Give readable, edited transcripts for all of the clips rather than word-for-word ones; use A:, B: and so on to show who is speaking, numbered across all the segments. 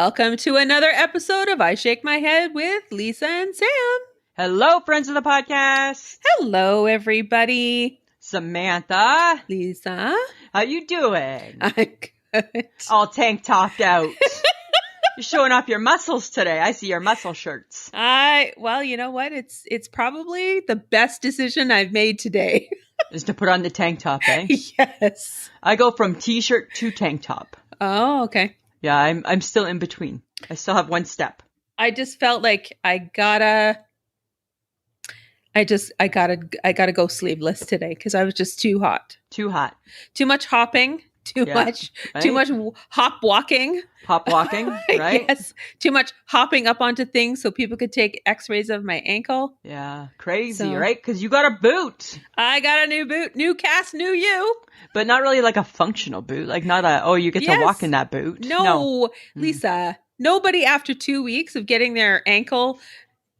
A: Welcome to another episode of I Shake My Head with Lisa and Sam.
B: Hello, friends of the podcast.
A: Hello, everybody.
B: Samantha.
A: Lisa.
B: How you doing?
A: I'm good.
B: All tank topped out. You're showing off your muscles today. I see your muscle shirts.
A: Well, you know what? It's probably the best decision I've made today.
B: Is to put on the tank top, eh?
A: Yes.
B: I go from t-shirt to tank top.
A: Oh, okay.
B: Yeah, I'm still in between. I still have one step.
A: I just felt like I gotta go sleeveless today because I was just too hot.
B: Too hot.
A: Too much hopping. Too much hop walking.
B: Hop walking, right?
A: Yes. Too much hopping up onto things so people could take x-rays of my ankle.
B: Yeah. Crazy, right? Because you got a boot.
A: I got a new boot. New cast, new you.
B: But not really like a functional boot. Like not you get to walk in that boot.
A: No. Lisa, nobody after 2 weeks of getting their ankle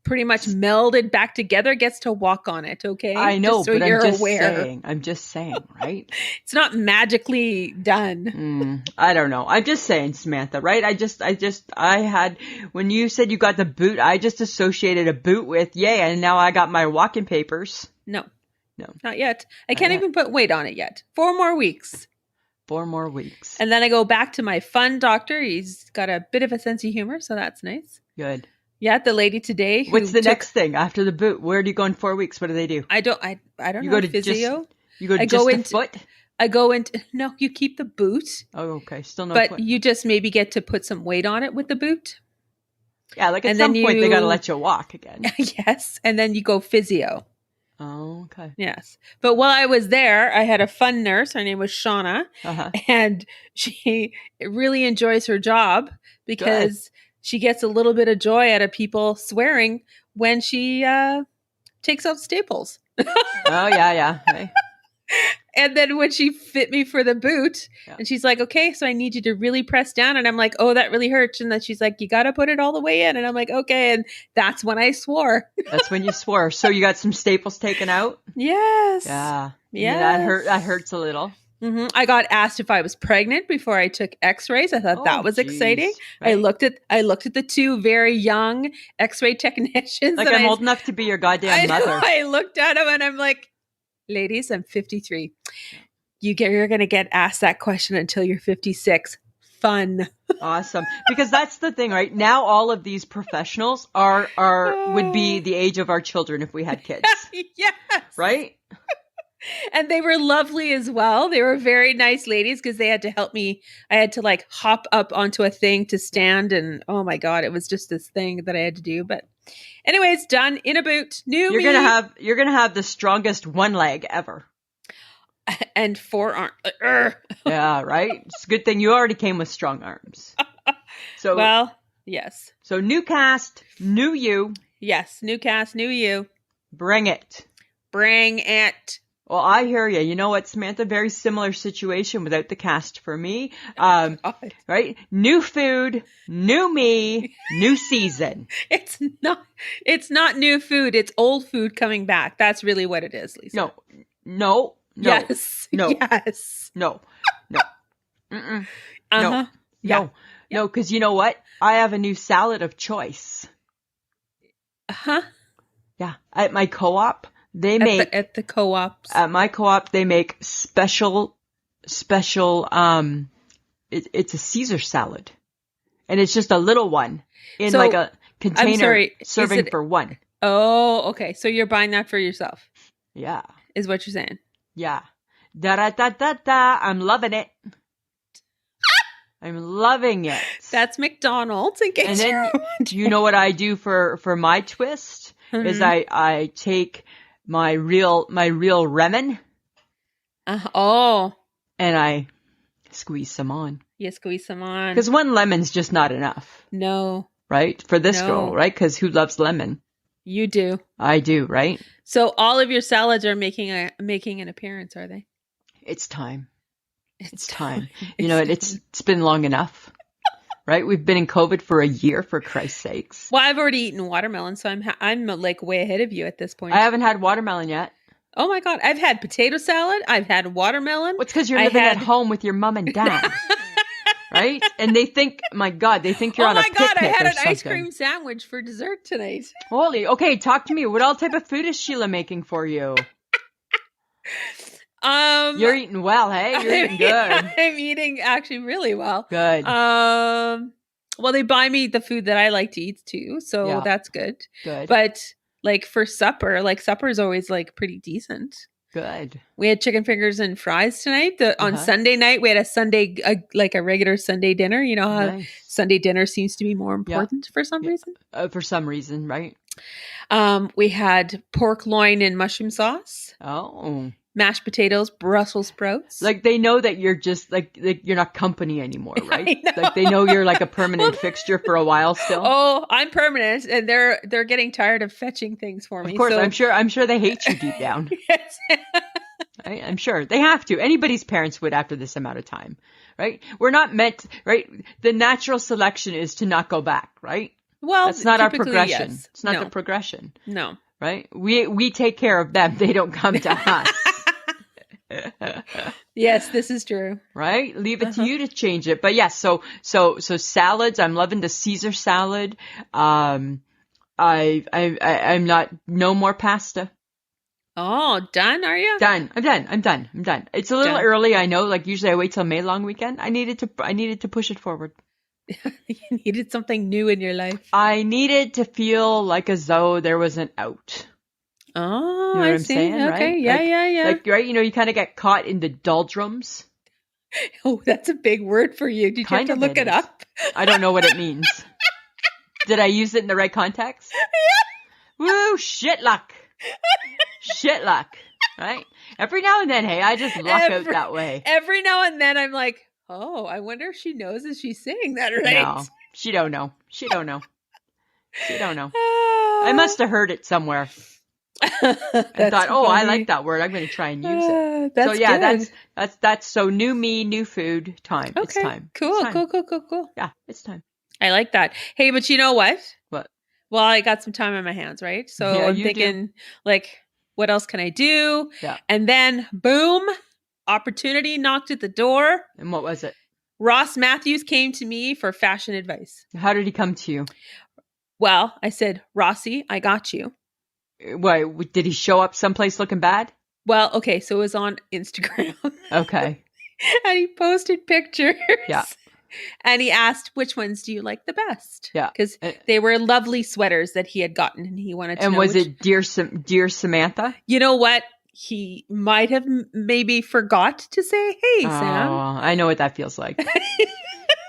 A: pretty much melded back together gets to walk on it, okay?
B: I know,
A: just so
B: but
A: you're
B: I'm just
A: aware.
B: saying. I'm just saying, right?
A: It's not magically done.
B: I don't know. I'm just saying, Samantha, right? I had, when you said you got the boot, I just associated a boot with, yay, and now I got my walking papers.
A: No, not yet. I can't even put weight on it yet. 4 more weeks.
B: 4 more weeks.
A: And then I go back to my fun doctor. He's got a bit of a sense of humor, so that's nice.
B: Good.
A: Yeah, the lady today.
B: What's the next thing after the boot? Where do you go in 4 weeks? What do they do?
A: I don't
B: You
A: know.
B: go to
A: Physio.
B: You go to the foot?
A: I go into, no, you keep the boot.
B: Oh, okay. Still no
A: But
B: foot.
A: you just maybe get to put some weight on it with the boot.
B: Yeah, like at some point they got to let you walk again.
A: Yes. And then you go physio.
B: Oh, okay.
A: Yes. But while I was there, I had a fun nurse. Her name was Shauna.
B: Uh-huh.
A: And she really enjoys her job because she gets a little bit of joy out of people swearing when she takes out staples.
B: Oh, yeah. Hey.
A: And then when she fit me for the boot, and she's like, okay, so I need you to really press down. And I'm like, oh, that really hurts. And then she's like, you got to put it all the way in. And I'm like, okay. And that's when I swore.
B: That's when you swore. So you got some staples taken out?
A: Yes.
B: Yeah.
A: Yeah.
B: That hurts a little.
A: Mm-hmm. I got asked if I was pregnant before I took x-rays. I thought that was exciting. Right. I looked at the 2 very young x-ray technicians.
B: Like I'm old enough to be your goddamn mother.
A: I looked at them and I'm like, ladies, I'm 53. You're going to get asked that question until you're 56. Fun.
B: Awesome. Because that's the thing, right? Now all of these professionals would be the age of our children if we had kids.
A: Yes.
B: Right?
A: And they were lovely as well. They were very nice ladies because they had to help me. I had to like hop up onto a thing to stand. And oh my God, it was just this thing that I had to do. But anyways, done in a boot. You're
B: gonna have the strongest one leg ever.
A: And 4 arms.
B: Yeah, right? It's a good thing you already came with strong arms. So
A: well, yes.
B: So new cast, new you.
A: Yes, new cast, new you.
B: Bring it.
A: Bring it.
B: Well, I hear you. You know what, Samantha? Very similar situation without the cast for me. Right? New food, new me, new season.
A: It's not new food. It's old food coming back. That's really what it is, Lisa.
B: No.
A: Yes.
B: No.
A: Yes.
B: No. Mm-mm.
A: Uh-huh.
B: No, because you know what? I have a new salad of choice.
A: Uh-huh.
B: Yeah. At my co-op, they make...
A: At the co-ops.
B: At my co-op, they make special, it's a Caesar salad. And it's just a little one in like a container serving for one.
A: Oh, okay. So you're buying that for yourself.
B: Yeah.
A: Is what you're saying.
B: Yeah. Da-da-da-da-da. I'm loving it. I'm loving it.
A: That's McDonald's.
B: And then, you know what I do for my twist? Mm-hmm. Is I take my real lemon.
A: And
B: I squeeze some on.
A: You squeeze some on.
B: Because one lemon's just not enough.
A: No.
B: Right? For this girl, right? Because who loves lemon?
A: You do.
B: I do, right?
A: So all of your salads are making an appearance, are they?
B: It's time. It's time. You know, it's been long enough. Right? We've been in COVID for a year, for Christ's sakes.
A: Well, I've already eaten watermelon, so I'm like way ahead of you at this point.
B: I haven't had watermelon yet.
A: Oh my God. I've had potato salad. I've had watermelon.
B: What's because you're living at home with your mom and dad. right? And they think, my God, they think you're on a picnic or something.
A: I had an ice cream sandwich for dessert tonight.
B: Holy, okay, talk to me. What all type of food is Sheila making for you? You're eating well, hey? You're eating good.
A: I'm eating actually really well.
B: Good.
A: Well, they buy me the food that I like to eat too, so that's good.
B: Good.
A: But like for supper, supper is always like pretty decent.
B: Good.
A: We had chicken fingers and fries tonight. On Sunday night, we had a regular Sunday dinner. You know how Sunday dinner seems to be more important for some reason?
B: For some reason, right?
A: We had pork loin and mushroom sauce.
B: Oh.
A: Mashed potatoes, Brussels sprouts.
B: Like they know that you're just like you're not company anymore, right? Like they know you're like a permanent fixture for a while still.
A: Oh, I'm permanent, and they're getting tired of fetching things for me.
B: Of course, so. I'm sure they hate you deep down.
A: Yes.
B: Right? I'm sure they have to. Anybody's parents would after this amount of time, right? We're not meant, right? The natural selection is to not go back, right?
A: Well,
B: that's not our progression.
A: Yes.
B: It's not the progression.
A: No.
B: Right? We take care of them. They don't come to us.
A: Yes, this is true.
B: Right? Leave it to you to change it. But yes, so salads. I'm loving the Caesar salad. I'm not, no more pasta.
A: Oh, done? Are you?
B: Done. I'm done. It's a little early. I know. Like usually I wait till May long weekend. I needed to push it forward.
A: You needed something new in your life.
B: I needed to feel like as though there was an out.
A: Oh,
B: you know what I'm saying?
A: Okay,
B: right?
A: Yeah.
B: Like, right, you kind of get caught in the doldrums.
A: Oh, that's a big word for you. Did you have to look it up?
B: I don't know what it means. Did I use it in the right context? Yeah. Woo, shit luck. Shit luck. Right? Every now and then, hey, I just luck out that way.
A: Every now and then I'm like, oh, I wonder if she knows if she's saying that right.
B: No, she don't know. I must have heard it somewhere. I thought, funny. I like that word. I'm going to try and use it.
A: That's good.
B: That's so new me, new food time. Okay. It's time.
A: Cool.
B: Yeah, it's time.
A: I like that. Hey, but you know what?
B: What?
A: Well, I got some time on my hands, right? So I'm thinking, what else can I do?
B: Yeah.
A: And then, boom, opportunity knocked at the door.
B: And what was it?
A: Ross Matthews came to me for fashion advice.
B: How did he come to you?
A: Well, I said, Rossi, I got you.
B: Why, did he show up someplace looking bad?
A: Well, okay, so it was on Instagram.
B: Okay.
A: And he posted pictures.
B: Yeah.
A: And he asked, which ones do you like the best?
B: Yeah.
A: Because they were lovely sweaters that he had gotten and he wanted to know.
B: And was it Dear Samantha?
A: You know what? He might have maybe forgot to say, hey, Sam.
B: I know what that feels like.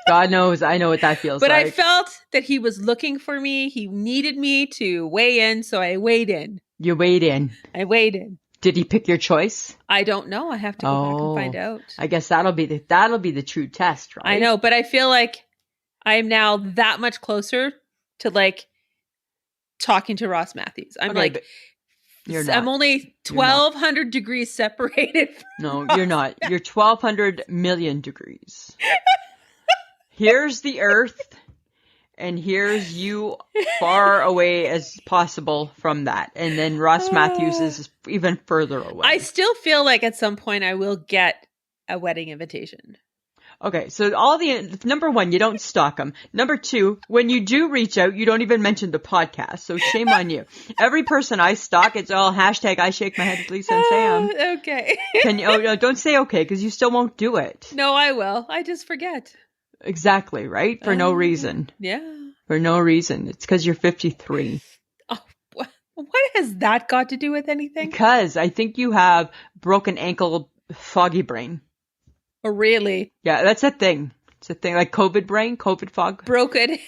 B: God knows I know what that feels like.
A: But I felt that he was looking for me. He needed me to weigh in, so I weighed in.
B: You weighed in.
A: I weighed in.
B: Did he pick your choice?
A: I don't know. I have to go back and find out.
B: I guess that'll be the true test, right?
A: I know, but I feel like I am now that much closer to talking to Ross Matthews. I'm
B: you're not.
A: I'm only 1,200 degrees separated.
B: No, you're not. You're 1,200 million degrees. Here's the Earth, and here's you far away as possible from that. And then Ross Matthews is even further away.
A: I still feel like at some point I will get a wedding invitation.
B: Okay, so number one, you don't stalk them. Number two, when you do reach out, you don't even mention the podcast. So shame on you. Every person I stalk, it's all hashtag I shake my head with Lisa and Sam.
A: Okay.
B: Can you? No, don't say okay, because you still won't do it.
A: No, I will. I just forget.
B: Exactly, right? For no reason.
A: Yeah.
B: For no reason. It's because you're 53.
A: Oh, what has that got to do with anything?
B: Because I think you have broken ankle foggy brain.
A: Oh, really?
B: Yeah, that's a thing. It's a thing like COVID brain, COVID fog.
A: Broken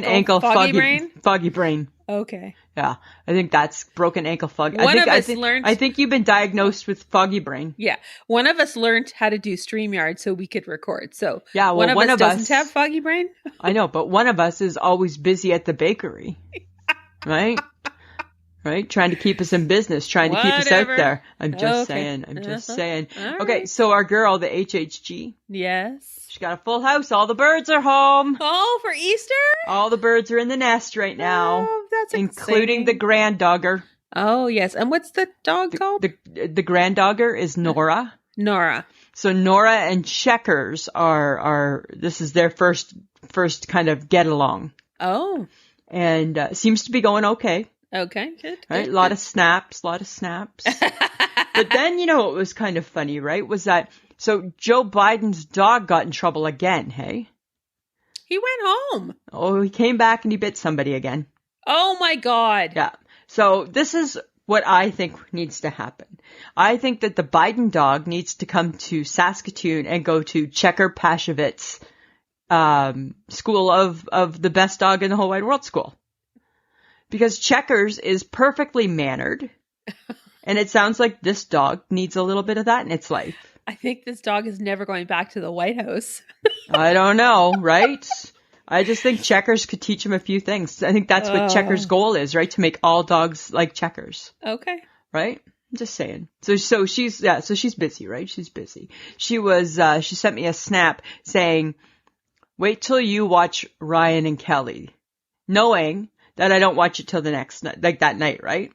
A: ankle foggy brain?
B: Foggy brain.
A: Okay.
B: Yeah, I think that's broken ankle foggy.
A: I
B: think you've been diagnosed with foggy brain.
A: Yeah, one of us learned how to do StreamYard so we could record. So
B: yeah, well,
A: one of us doesn't have foggy brain.
B: I know, but one of us is always busy at the bakery, right? Right, trying to keep us in business, trying to keep us out there. I'm just saying. Right. Okay, so our girl, the HHG.
A: Yes.
B: She's got a full house. All the birds are home.
A: Oh, for Easter?
B: All the birds are in the nest right now.
A: Oh, that's
B: including the grand dogger.
A: Oh, yes. And what's the dog called?
B: The grand dogger is Nora.
A: Nora.
B: So Nora and Checkers this is their first kind of get along.
A: Oh.
B: And seems to be going okay.
A: Okay, good.
B: Right?
A: Good,
B: a lot of snaps. But then, what was kind of funny, right? Was that, so Joe Biden's dog got in trouble again, hey?
A: He went home.
B: Oh, he came back and he bit somebody again.
A: Oh my God.
B: Yeah. So this is what I think needs to happen. I think that the Biden dog needs to come to Saskatoon and go to Checker Pashovitz school of the best dog in the whole wide world school. Because Checkers is perfectly mannered. And it sounds like this dog needs a little bit of that in its life.
A: I think this dog is never going back to the White House.
B: I don't know, right? I just think Checkers could teach him a few things. I think that's what Checkers' goal is, right? To make all dogs like Checkers.
A: Okay.
B: Right? I'm just saying. So she's busy, right? She's busy. She sent me a snap saying, wait till you watch Ryan and Kelly, knowing that I don't watch it till the next night, like that night, right?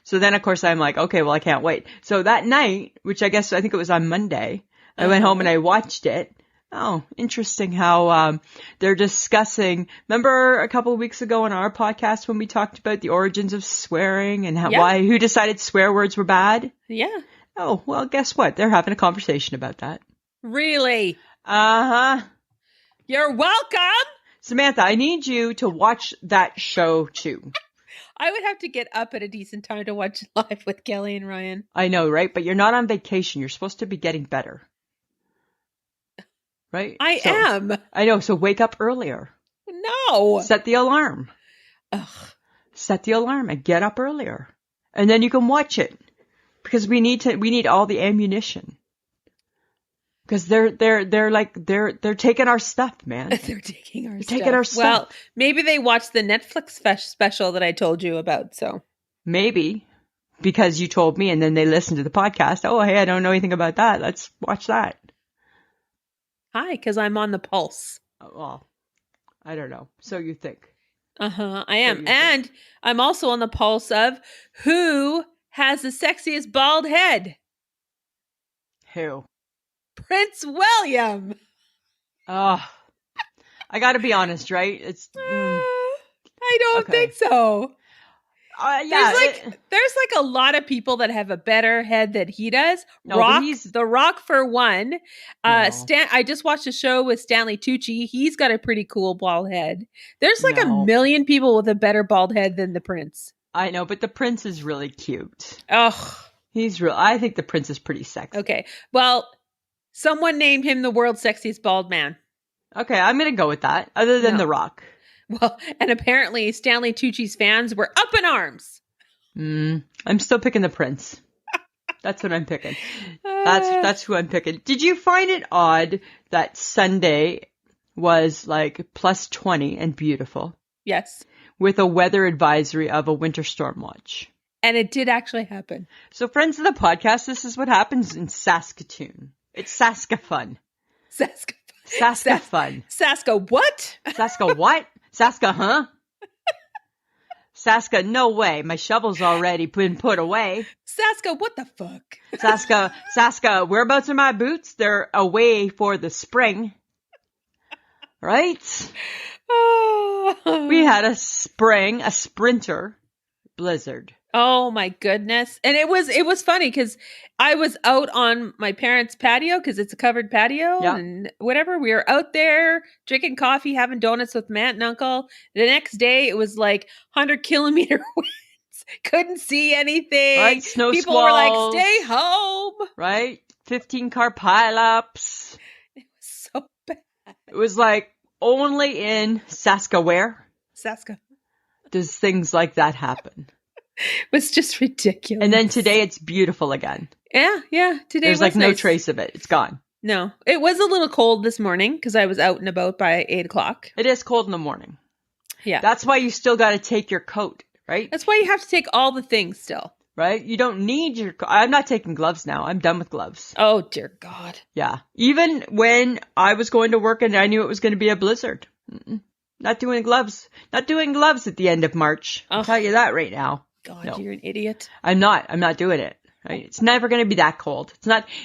B: So then, of course, I'm like, okay, well, I can't wait. So that night, which I think it was on Monday, I went home and I watched it. Oh, interesting how they're discussing. Remember a couple of weeks ago on our podcast when we talked about the origins of swearing and who decided swear words were bad?
A: Yeah.
B: Oh, well, guess what? They're having a conversation about that.
A: Really?
B: Uh-huh.
A: You're welcome.
B: Samantha, I need you to watch that show too.
A: I would have to get up at a decent time to watch live with Kelly and Ryan.
B: I know, right? But you're not on vacation. You're supposed to be getting better. Right?
A: I am.
B: I know. So wake up earlier.
A: No.
B: Set the alarm.
A: Ugh.
B: Set the alarm and get up earlier. And then you can watch it. Because we need all the ammunition. Because they're taking our stuff, man.
A: They're taking
B: our stuff.
A: Well, maybe they watched the Netflix special that I told you about, so.
B: Maybe. Because you told me and then they listened to the podcast. Oh, hey, I don't know anything about that. Let's watch that.
A: Hi, because I'm on the pulse.
B: Oh, well, I don't know. So you think.
A: Uh-huh, I am. And I'm also on the pulse of who has the sexiest bald head.
B: Who?
A: Prince William.
B: Oh, I got to be honest, right?
A: I don't think so.
B: Yeah,
A: there's a lot of people that have a better head than he does.
B: No,
A: The Rock for one.
B: No.
A: I just watched a show with Stanley Tucci. He's got a pretty cool bald head. There's a million people with a better bald head than the Prince.
B: I know, but the Prince is really cute.
A: Ugh.
B: I think the Prince is pretty sexy.
A: Okay. Well, someone named him the world's sexiest bald man.
B: Okay, I'm going to go with that, other than The Rock.
A: Well, and apparently Stanley Tucci's fans were up in arms.
B: I'm still picking the Prince. That's what I'm picking. That's who I'm picking. Did you find it odd that Sunday was like plus 20 and beautiful?
A: Yes. With
B: a weather advisory of a winter storm watch.
A: And it did actually happen.
B: So friends of the podcast, this is what happens in Saskatoon. It's Sask-a-fun. Sask-a-fun.
A: Sask-a-what?
B: Sask-a-what? Sask-a, huh? Sask-a, no way. My shovel's already been put away.
A: Sask-a, what the fuck?
B: Sask-a, whereabouts are my boots? They're away for the spring. Right?
A: Oh.
B: We had a sprinter blizzard.
A: Oh my goodness. And it was funny because I was out on my parents' patio because it's a covered patio and whatever. We were out there drinking coffee, having donuts with my aunt and uncle. The next day it was like 100-kilometer winds. Couldn't see anything.
B: Right, snow
A: People
B: squalls.
A: were like, stay home.
B: Right? 15-car pileups.
A: It was so bad.
B: It was like only in Sask-a-where?
A: Sask-a.
B: Does things like that happen.
A: It was just ridiculous.
B: And then today it's beautiful again.
A: Yeah. Today
B: there's
A: was
B: no
A: nice.
B: trace of it. It's gone.
A: No, it was a little cold this morning because I was out and about by 8:00.
B: It is cold in the morning.
A: Yeah.
B: That's why you still got to take your coat, right?
A: That's why you have to take all the things still.
B: Right? You don't need your coat. I'm not taking gloves now. I'm done with gloves.
A: Oh, dear God.
B: Yeah. Even when I was going to work and I knew it was going to be a blizzard. Not doing gloves. Not doing gloves at the end of March. I'll tell you that right now.
A: God, You're an idiot.
B: I'm not doing it. Right? It's never going to be that cold.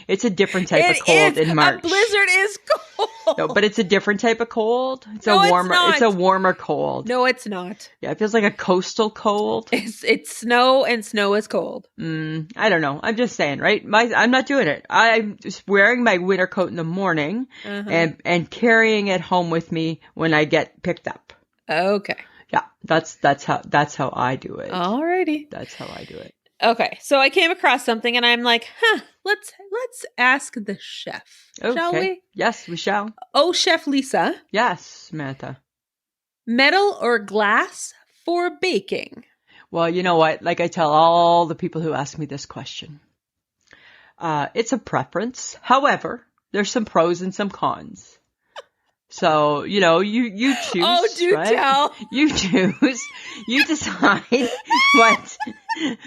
B: It's a different type of cold in March.
A: A blizzard is cold.
B: No, but it's a different type of cold. It's
A: not.
B: It's a warmer cold.
A: No, it's not.
B: Yeah, it feels like a coastal cold.
A: It's snow, and snow is cold.
B: I don't know. I'm just saying, right? I'm not doing it. I'm just wearing my winter coat in the morning and carrying it home with me when I get picked up.
A: Okay.
B: Yeah, that's how I do it.
A: Alrighty.
B: That's how I do it.
A: Okay, so I came across something and I'm like, let's ask the chef.
B: Okay.
A: Shall we?
B: Yes, we shall.
A: Oh, Chef Lisa.
B: Yes, Samantha.
A: Metal or glass for baking?
B: Well, you know what? Like I tell all the people who ask me this question, it's a preference. However, there's some pros and some cons. So, you choose.
A: Oh, do
B: right?
A: tell.
B: You choose. You decide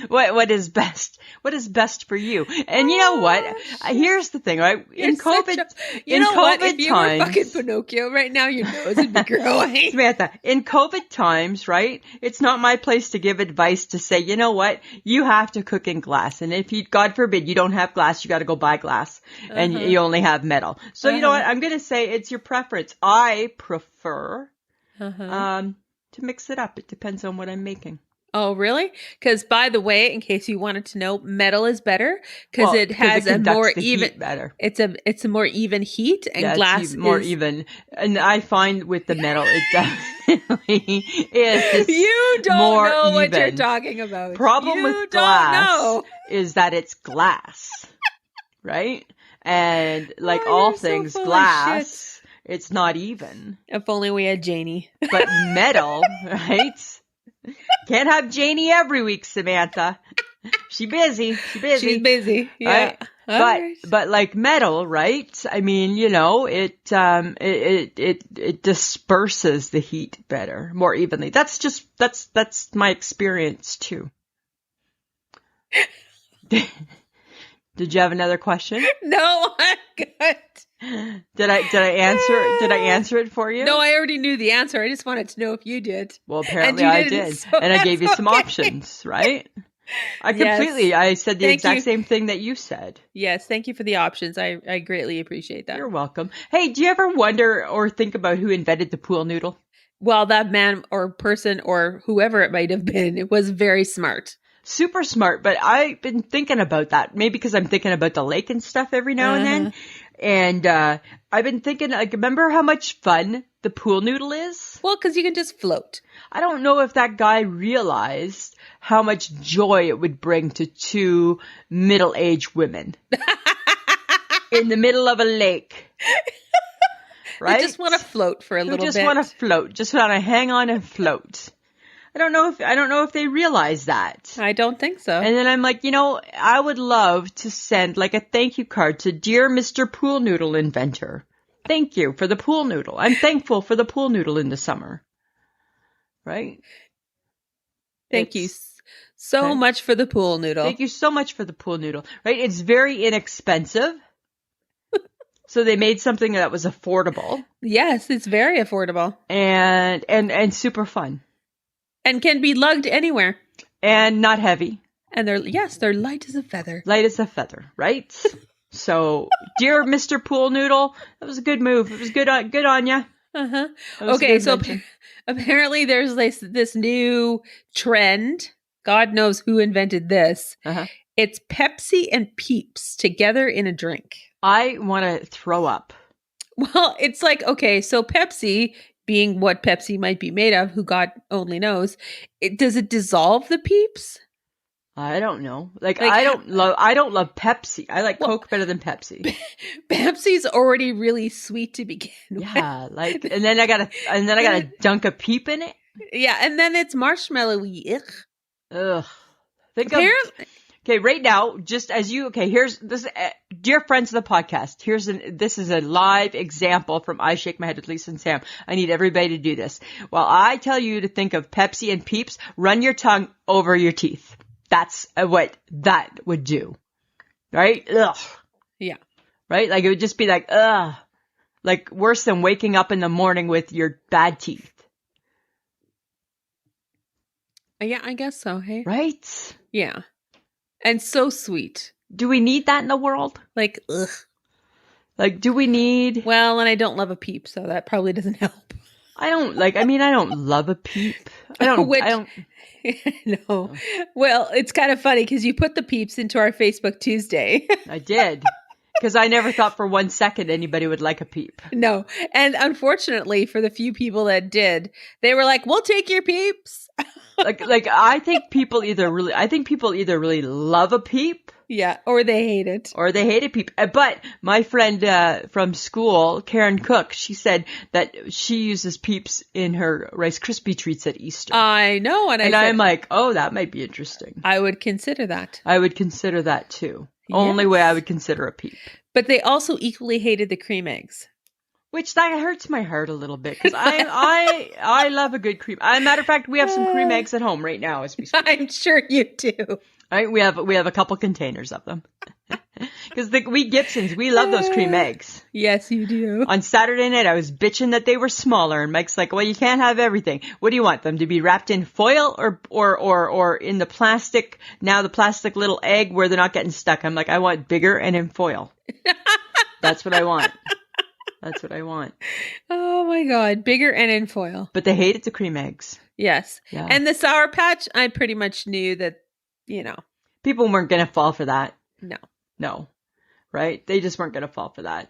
B: what is best. What is best for you? And you know what? Here's the thing, right? In COVID times,
A: if you were fucking Pinocchio right now, your nose would be growing.
B: Samantha, in COVID times, right? It's not my place to give advice to say, you know what? You have to cook in glass. And if you, God forbid, you don't have glass, you got to go buy glass and you only have metal. So you know what? I'm going to say it's your preference. I prefer, to mix it up. It depends on what I'm making.
A: Oh, really? Because, by the way, in case you wanted to know, metal is better because it has a more even.
B: Better.
A: It's a more even heat, and glass is
B: more even. And I find with the metal, it definitely is.
A: You don't
B: more
A: know
B: even.
A: what you're talking about.
B: Problem with glass is that it's glass, right? And like all things glass, it's not even.
A: If only we had Janie.
B: But metal, right? Can't have Janie every week, Samantha. She's busy.
A: She's busy. Yeah.
B: Right? But like metal, right? I mean, it disperses the heat better, more evenly. That's my experience too. Did you have another question?
A: No, I'm good.
B: Did I answer it for you?
A: No, I already knew the answer. I just wanted to know if you did.
B: Well, apparently I did.
A: So
B: and I gave you some options, right? I said the exact same thing that you said.
A: Yes, thank you for the options. I greatly appreciate that.
B: You're welcome. Hey, do you ever wonder or think about who invented the pool noodle?
A: Well, that man or person or whoever it might have been, it was very smart.
B: Super smart, but I've been thinking about that. Maybe because I'm thinking about the lake and stuff every now and then. And I've been thinking, like, remember how much fun the pool noodle is?
A: Well, because you can just float.
B: I don't know if that guy realized how much joy it would bring to two middle-aged women in the middle of a lake. Right?
A: Who just want to float for a little bit.
B: Just want to float. Just want to hang on and float. I don't know if they realize that.
A: I don't think so.
B: And then I'm like, I would love to send like a thank you card to dear Mr. Pool Noodle Inventor. Thank you for the pool noodle. I'm thankful for the pool noodle in the summer. Right?
A: Thank you so much for the pool noodle.
B: Thank you so much for the pool noodle. Right? It's very inexpensive. So they made something that was affordable.
A: Yes, it's very affordable.
B: And super fun.
A: And can be lugged anywhere.
B: And not heavy.
A: And they're light as a feather.
B: Light as a feather, right? So, dear Mr. Pool Noodle, that was a good move. It was good on ya.
A: Okay, so apparently there's this new trend. God knows who invented this. It's Pepsi and Peeps together in a drink.
B: I want to throw up.
A: Well, it's like, okay, so Pepsi, being what Pepsi might be made of, who God only knows, does it dissolve the Peeps?
B: I don't know. Like I don't love Pepsi. I like Coke better than Pepsi.
A: Pepsi's already really sweet to begin with.
B: Yeah, like and then I gotta dunk a Peep in it.
A: Yeah, and then it's marshmallowy.
B: Ugh. Okay, right now, just as here's this, dear friends of the podcast. This is a live example from I Shake My Head with Lisa and Sam. I need everybody to do this. While I tell you to think of Pepsi and Peeps, run your tongue over your teeth. That's what that would do. Right? Ugh.
A: Yeah.
B: Right? Like it would just be like, ugh. Like worse than waking up in the morning with your bad teeth.
A: Yeah, I guess so, hey?
B: Right?
A: Yeah. and so sweet.
B: Do we need that in the world?
A: Like, ugh.
B: Like, do we need...
A: Well, and I don't love a peep, so that probably doesn't help.
B: I don't love a peep. I don't.
A: No. Well, it's kind of funny because you put the peeps into our Facebook Tuesday.
B: I did. Because I never thought for 1 second anybody would like a peep.
A: No. And unfortunately, for the few people that did, they were like, we'll take your peeps.
B: I think people either really love a peep.
A: Yeah. Or they hate it.
B: Or they hate a peep. But my friend from school, Karen Cook, she said that she uses peeps in her Rice Krispie treats at Easter.
A: I know. And
B: I'm like, oh, that might be interesting.
A: I would consider that.
B: I would consider that too.
A: Yes.
B: Only way I would consider a peep.
A: But they also equally hated the cream eggs.
B: Which that hurts my heart a little bit because I love a good cream. Matter of fact, we have some cream eggs at home right now as we speak.
A: I'm sure you do.
B: Right, we have a couple containers of them because we Gibsons, we love those cream eggs.
A: Yes, you do.
B: On Saturday night, I was bitching that they were smaller, and Mike's like, "Well, you can't have everything. What do you want them to be wrapped in foil or in the plastic? Now the plastic little egg where they're not getting stuck." I'm like, "I want bigger and in foil. That's what I want." That's what I want.
A: Oh my God. Bigger and in foil.
B: But they hated the cream eggs.
A: Yes.
B: Yeah.
A: And the Sour Patch, I pretty much knew that,
B: people weren't going to fall for that.
A: No.
B: Right? They just weren't going to fall for that.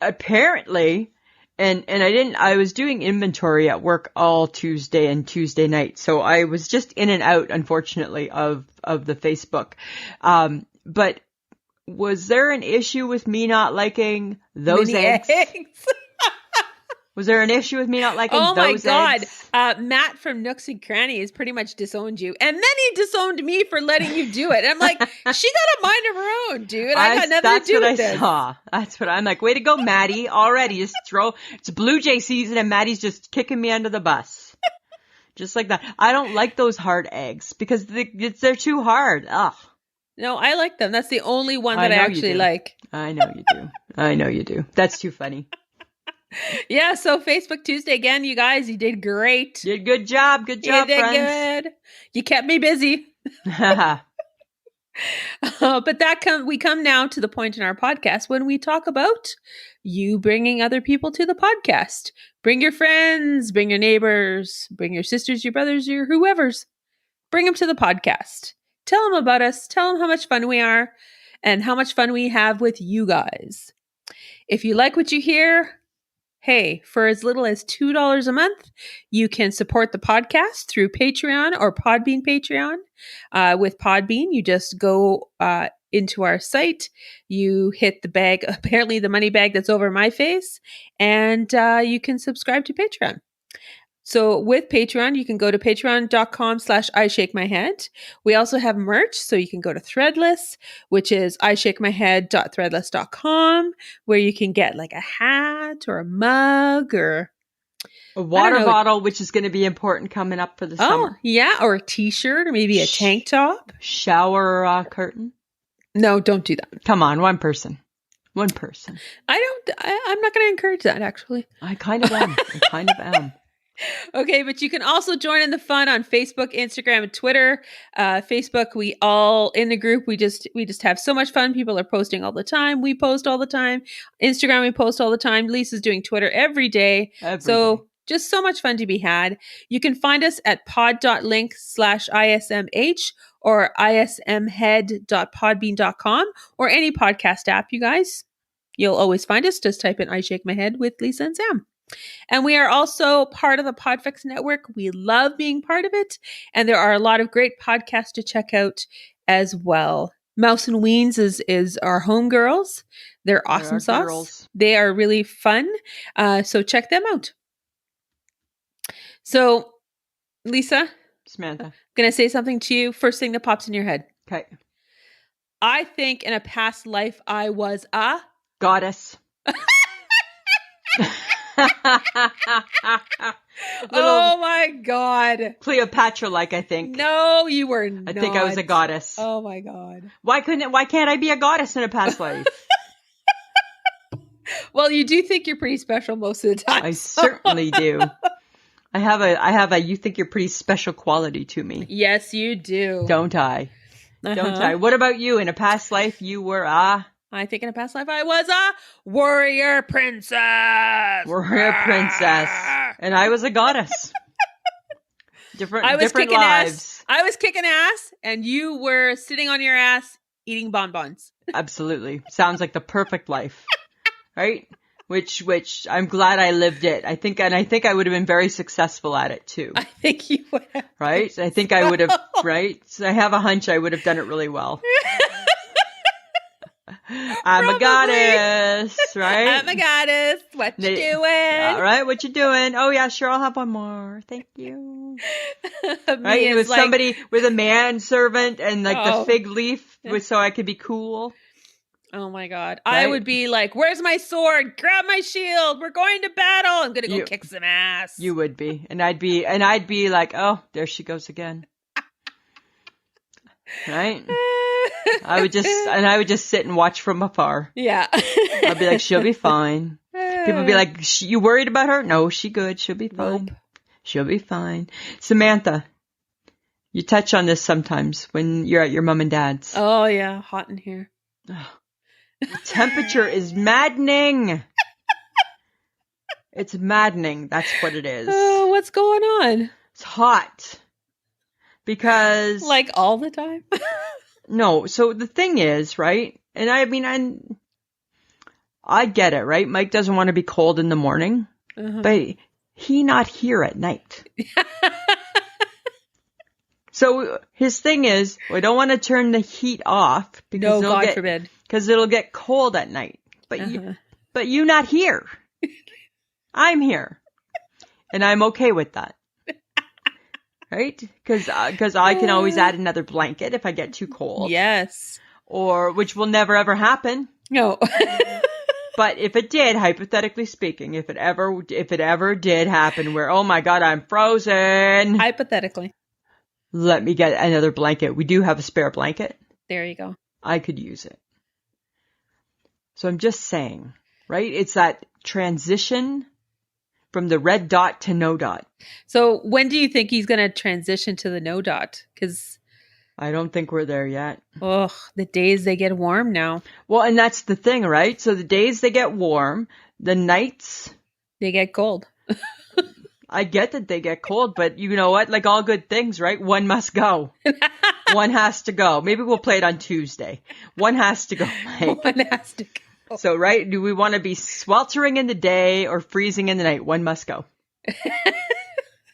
B: Apparently, and I was doing inventory at work all Tuesday and Tuesday night. So I was just in and out, unfortunately, of the Facebook. But was there an issue with me not liking those eggs? Was there an issue with me not liking those eggs? Oh my
A: God. Matt from Nooks and Crannies pretty much disowned you. And then he disowned me for letting you do it. And I'm like, she got a mind of her own, dude. I got nothing to do with this.
B: That's what I saw. That's what I'm like, way to go, Maddie. Already just it's Blue Jay season and Maddie's just kicking me under the bus. Just like that. I don't like those hard eggs because they're too hard. Ugh.
A: No, I like them. That's the only one that I actually like.
B: I know you do. I know you do. That's too funny.
A: Yeah, so Facebook Tuesday again, you guys, you did great.
B: You did good job. Good job,
A: you did
B: friends.
A: Good. You kept me busy. But we come now to the point in our podcast when we talk about you bringing other people to the podcast. Bring your friends, bring your neighbors, bring your sisters, your brothers, your whoever's. Bring them to the podcast. Tell them about us. Tell them how much fun we are and how much fun we have with you guys. If you like what you hear, hey, for as little as $2 a month, you can support the podcast through Patreon or Podbean Patreon. With Podbean, you just go into our site, you hit the bag, apparently the money bag that's over my face, and you can subscribe to Patreon. So with Patreon, you can go to patreon.com/ishakemyhead. We also have merch, so you can go to Threadless, which is ishakemyhead.threadless.com, where you can get like a hat or a mug or
B: a water bottle, which is going to be important coming up for the summer.
A: Yeah, or a t-shirt or maybe a tank top.
B: Shower curtain.
A: No, don't do that.
B: Come on, one person. I'm not
A: going to encourage that, actually.
B: I kind of am.
A: Okay, but you can also join in the fun on Facebook, Instagram, and Twitter. Facebook, we all in the group. We just have so much fun. People are posting all the time. We post all the time. Instagram, we post all the time. Lisa's doing Twitter every day. Just so much fun to be had. You can find us at pod.link/ISMH or ismhead.podbean.com or any podcast app, you guys. You'll always find us. Just type in I Shake My Head with Lisa and Sam. And we are also part of the Podfix Network. We love being part of it. And there are a lot of great podcasts to check out as well. Mouse and Weens is our homegirls. They're awesome sauce. Girls. They are really fun. So check them out. So, Lisa.
B: Samantha.
A: I'm going to say something to you. First thing that pops in your head.
B: Okay.
A: I think in a past life I was a...
B: goddess.
A: Oh my God.
B: Cleopatra-like, I think.
A: No, you were not.
B: I think I was a goddess.
A: Oh my God.
B: Why can't I be a goddess in a past life?
A: Well, you do think you're pretty special most of the time.
B: I certainly do. I have a you think you're pretty special quality to me.
A: Yes, you do.
B: Don't I? Don't I? What about you? In a past life, you were
A: I think in a past life I was a warrior princess.
B: And I was a goddess. Different
A: kicking
B: lives.
A: I was kicking ass, and you were sitting on your ass eating bonbons.
B: Absolutely. Sounds like the perfect life. Right? Which I'm glad I lived it. I think I would have been very successful at it too.
A: I think you would have.
B: Right? I think I would have, right? So I have a hunch I would have done it really well. I'm a goddess, right?
A: I'm a goddess. What you doing?
B: All right, what you doing? Oh yeah, sure, I'll have one more. Thank you. Right? It was like, somebody with a manservant and like the fig leaf so I could be cool.
A: Oh my God. Right? I would be like, where's my sword? Grab my shield. We're going to battle. I'm going to go kick some ass.
B: You would be. And I'd be like, oh, there she goes again. Right? I would just sit and watch from afar.
A: Yeah.
B: I'd be like, she'll be fine. People would be like, you worried about her? No, she good. She'll be fine. Nope. She'll be fine. Samantha, you touch on this sometimes when you're at your mom and dad's.
A: Oh yeah. Hot in here.
B: The temperature is maddening. It's maddening. That's what it is.
A: Oh, what's going on?
B: It's hot. Because...
A: Like all the time?
B: No. So the thing is, right? And I get it, right? Mike doesn't want to be cold in the morning. But he not here at night. So his thing is, we don't want to turn the heat off. Because
A: God forbid.
B: Because it'll get cold at night. But you not here. I'm here. And I'm okay with that. Right? Because I can always add another blanket if I get too cold.
A: Yes.
B: Or, which will never ever happen.
A: No.
B: But if it did, hypothetically speaking, if it ever did happen where, oh my God, I'm frozen.
A: Hypothetically.
B: Let me get another blanket. We do have a spare blanket.
A: There you go.
B: I could use it. So I'm just saying, right? It's that transition from the red dot to no dot.
A: So when do you think he's going to transition to the no dot? Because
B: I don't think we're there yet.
A: Oh, the days they get warm now.
B: Well, and that's the thing, right? So the days they get warm, the nights
A: they get cold.
B: I get that they get cold, but you know what? Like all good things, right? One must go. One has to go. Maybe we'll play it on Tuesday. One has to go. Mike.
A: One has to go.
B: So, right? Do we want to be sweltering in the day or freezing in the night? One must go.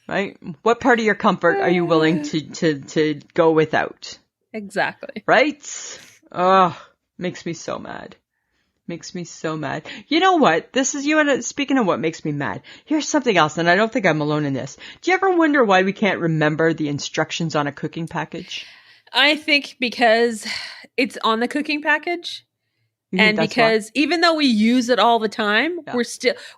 B: Right? What part of your comfort are you willing to go without?
A: Exactly.
B: Right? Oh, makes me so mad. Makes me so mad. You know what? Speaking of what makes me mad, here's something else, and I don't think I'm alone in this. Do you ever wonder why we can't remember the instructions on a cooking package?
A: I think because it's on the cooking package. And because even though we use it all the time,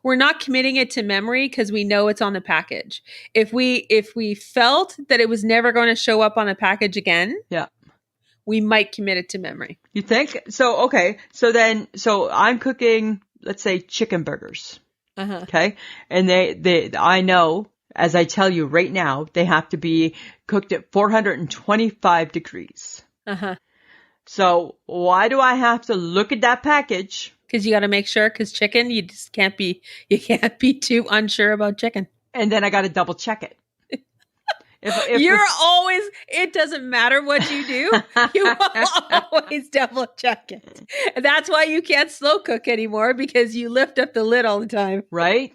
A: we're not committing it to memory because we know it's on the package. If we felt that it was never going to show up on the package again, we might commit it to memory.
B: You think? So, okay. So I'm cooking, let's say, chicken burgers. Okay. And I know, as I tell you right now, they have to be cooked at 425 degrees. So why do I have to look at that package?
A: Because you got to make sure, because chicken, you can't be too unsure about chicken.
B: And then I got to double check it.
A: It doesn't matter what you do. You will always double check it. And that's why you can't slow cook anymore, because you lift up the lid all the time.
B: Right.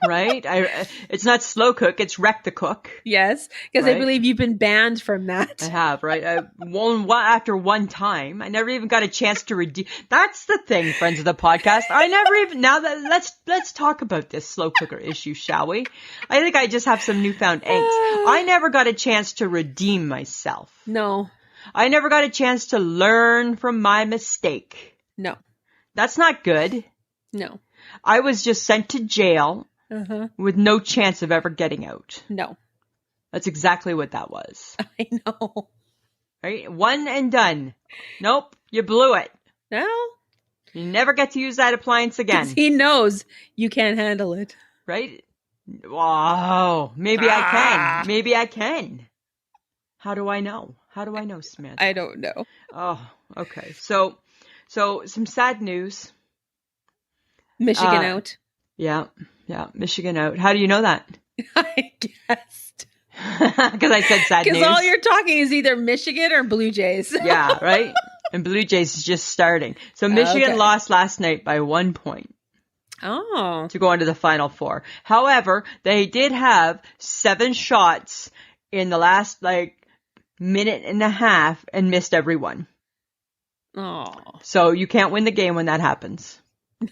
B: It's not slow cook, it's wreck the cook.
A: Yes, because I believe you've been banned from that.
B: I have, right? After one time, I never even got a chance to redeem. That's the thing, friends of the podcast. I never even, let's talk about this slow cooker issue, shall we? I think I just have some newfound angst. I never got a chance to redeem myself.
A: No.
B: I never got a chance to learn from my mistake.
A: No.
B: That's not good.
A: No.
B: I was just sent to jail with no chance of ever getting out.
A: No.
B: That's exactly what that was.
A: I know.
B: Right? One and done. Nope. You blew it.
A: No.
B: You never get to use that appliance again.
A: He knows you can't handle it.
B: Right? Wow. Maybe I can. Maybe I can. How do I know? How do I know, Samantha?
A: I don't know.
B: Oh, okay. So some sad news.
A: Michigan out.
B: Yeah, Michigan out. How do you know that?
A: I guessed.
B: Because I said sad news.
A: Because all you're talking is either Michigan or Blue Jays.
B: Yeah, right? And Blue Jays is just starting. So Michigan lost last night by 1 point.
A: Oh.
B: To go on to the Final Four. However, they did have 7 shots in the last, minute and a half and missed every one.
A: Oh.
B: So you can't win the game when that happens.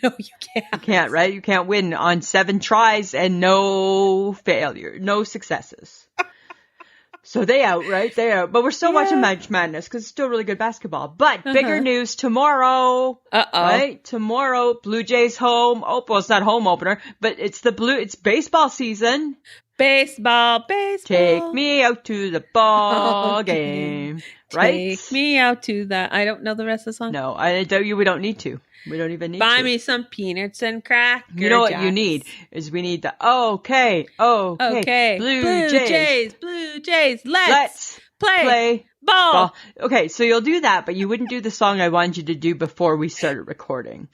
A: No, you can't.
B: You can't, right? You can't win on 7 tries and no failure, no successes. So they out, right? They out. But we're still watching March Madness because it's still really good basketball. But bigger news tomorrow. Right? Tomorrow, Blue Jays home. Oh, well, it's not home opener, but it's baseball season.
A: Baseball.
B: Take me out to the ball game. Right?
A: Take me out to the... I don't know the rest of the song.
B: No, I tell you, we don't need to. We don't even need
A: Buy
B: to.
A: me some peanuts and crackers.
B: You know what you need is we need the okay, Blue Jays, let's play ball. Okay, so you'll do that, but you wouldn't do the song I wanted you to do before we started recording.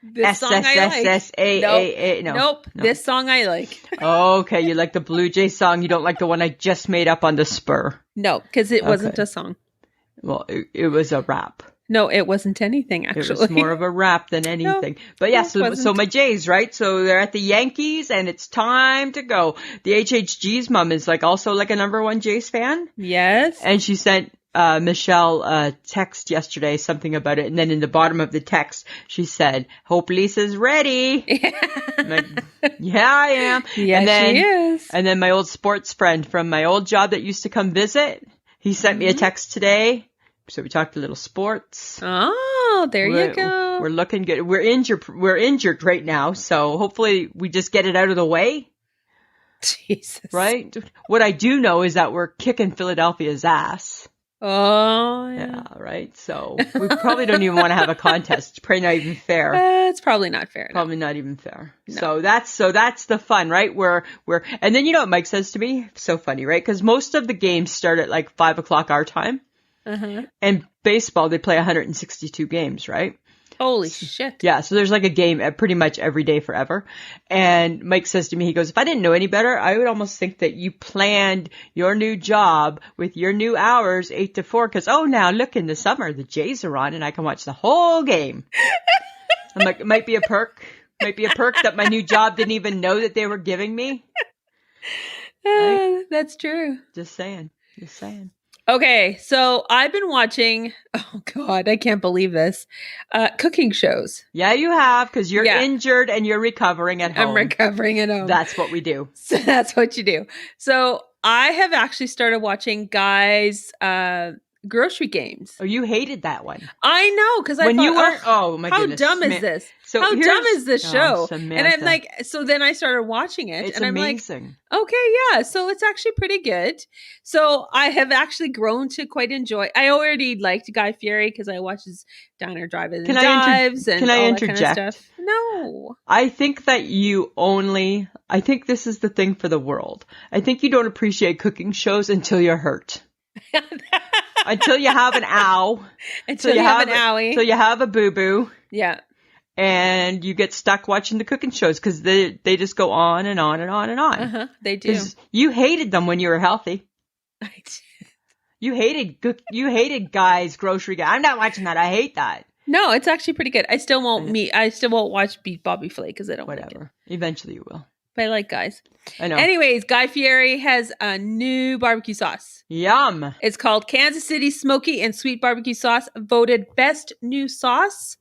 A: This song I like. Nope. This song I like.
B: Okay, you like the Blue Jays song. You don't like the one I just made up on the spur.
A: No, because it wasn't a song.
B: Well, it was a rap.
A: No, it wasn't anything, actually.
B: It was more of a rap than anything. But yeah, so my Jays, right? So they're at the Yankees and it's time to go. The HHG's mom is also a number 1 Jays fan.
A: Yes.
B: And she sent Michelle a text yesterday, something about it. And then in the bottom of the text, she said, hope Lisa's ready. I'm like, yeah, I am.
A: Yes, she is.
B: And then my old sports friend from my old job that used to come visit, he sent me a text today. So we talked a little sports.
A: Oh, there you go.
B: We're looking good. We're injured right now, so hopefully we just get it out of the way.
A: Jesus.
B: Right? What I do know is that we're kicking Philadelphia's ass.
A: Oh,
B: yeah. Right? So we probably don't even want to have a contest. It's probably not even fair.
A: It's probably not fair.
B: Probably not even fair. No. So that's the fun, right? And then you know what Mike says to me? So funny, right? Because most of the games start at 5 o'clock our time. And baseball, they play 162 games, right?
A: Holy shit.
B: Yeah, so there's a game pretty much every day forever. And Mike says to me, he goes, if I didn't know any better, I would almost think that you planned your new job with your new hours, 8 to 4, because, now look, in the summer, the Jays are on and I can watch the whole game. I'm like, it might be a perk. Might be a perk that my new job didn't even know that they were giving me. Right?
A: That's true.
B: Just saying.
A: Okay, so I've been watching, oh God, I can't believe this, cooking shows.
B: Yeah, you have, because you're injured and you're recovering at home.
A: I'm recovering at home.
B: That's what we do.
A: So that's what you do. So I have actually started watching Guy's grocery games.
B: Oh, you hated that one.
A: I know, because I thought,
B: you weren't, oh my
A: how
B: goodness.
A: Dumb is this?
B: So
A: how dumb is this show?
B: Samantha.
A: And I'm like, so then I started watching it.
B: It's
A: and I'm
B: amazing.
A: like, okay, yeah. So it's actually pretty good. So I have actually grown to quite enjoy. I already liked Guy Fieri because I watched his Diner Drive-In Dives and all that kind of stuff. No.
B: I think that I think this is the thing for the world. I think you don't appreciate cooking shows until you're hurt. Until you have an ow.
A: Until you have an owie.
B: Until you have a boo-boo.
A: Yeah.
B: And you get stuck watching the cooking shows because they just go on and on and on and on.
A: They do.
B: You hated them when you were healthy.
A: I did.
B: You hated Guy's grocery guy. I'm not watching that. I hate that.
A: No, it's actually pretty good. I still won't watch Beat Bobby Flay because I don't like it.
B: Eventually you will.
A: But I like Guy's.
B: I know.
A: Anyways, Guy Fieri has a new barbecue sauce.
B: Yum.
A: It's called Kansas City Smoky and Sweet Barbecue Sauce, voted best new sauce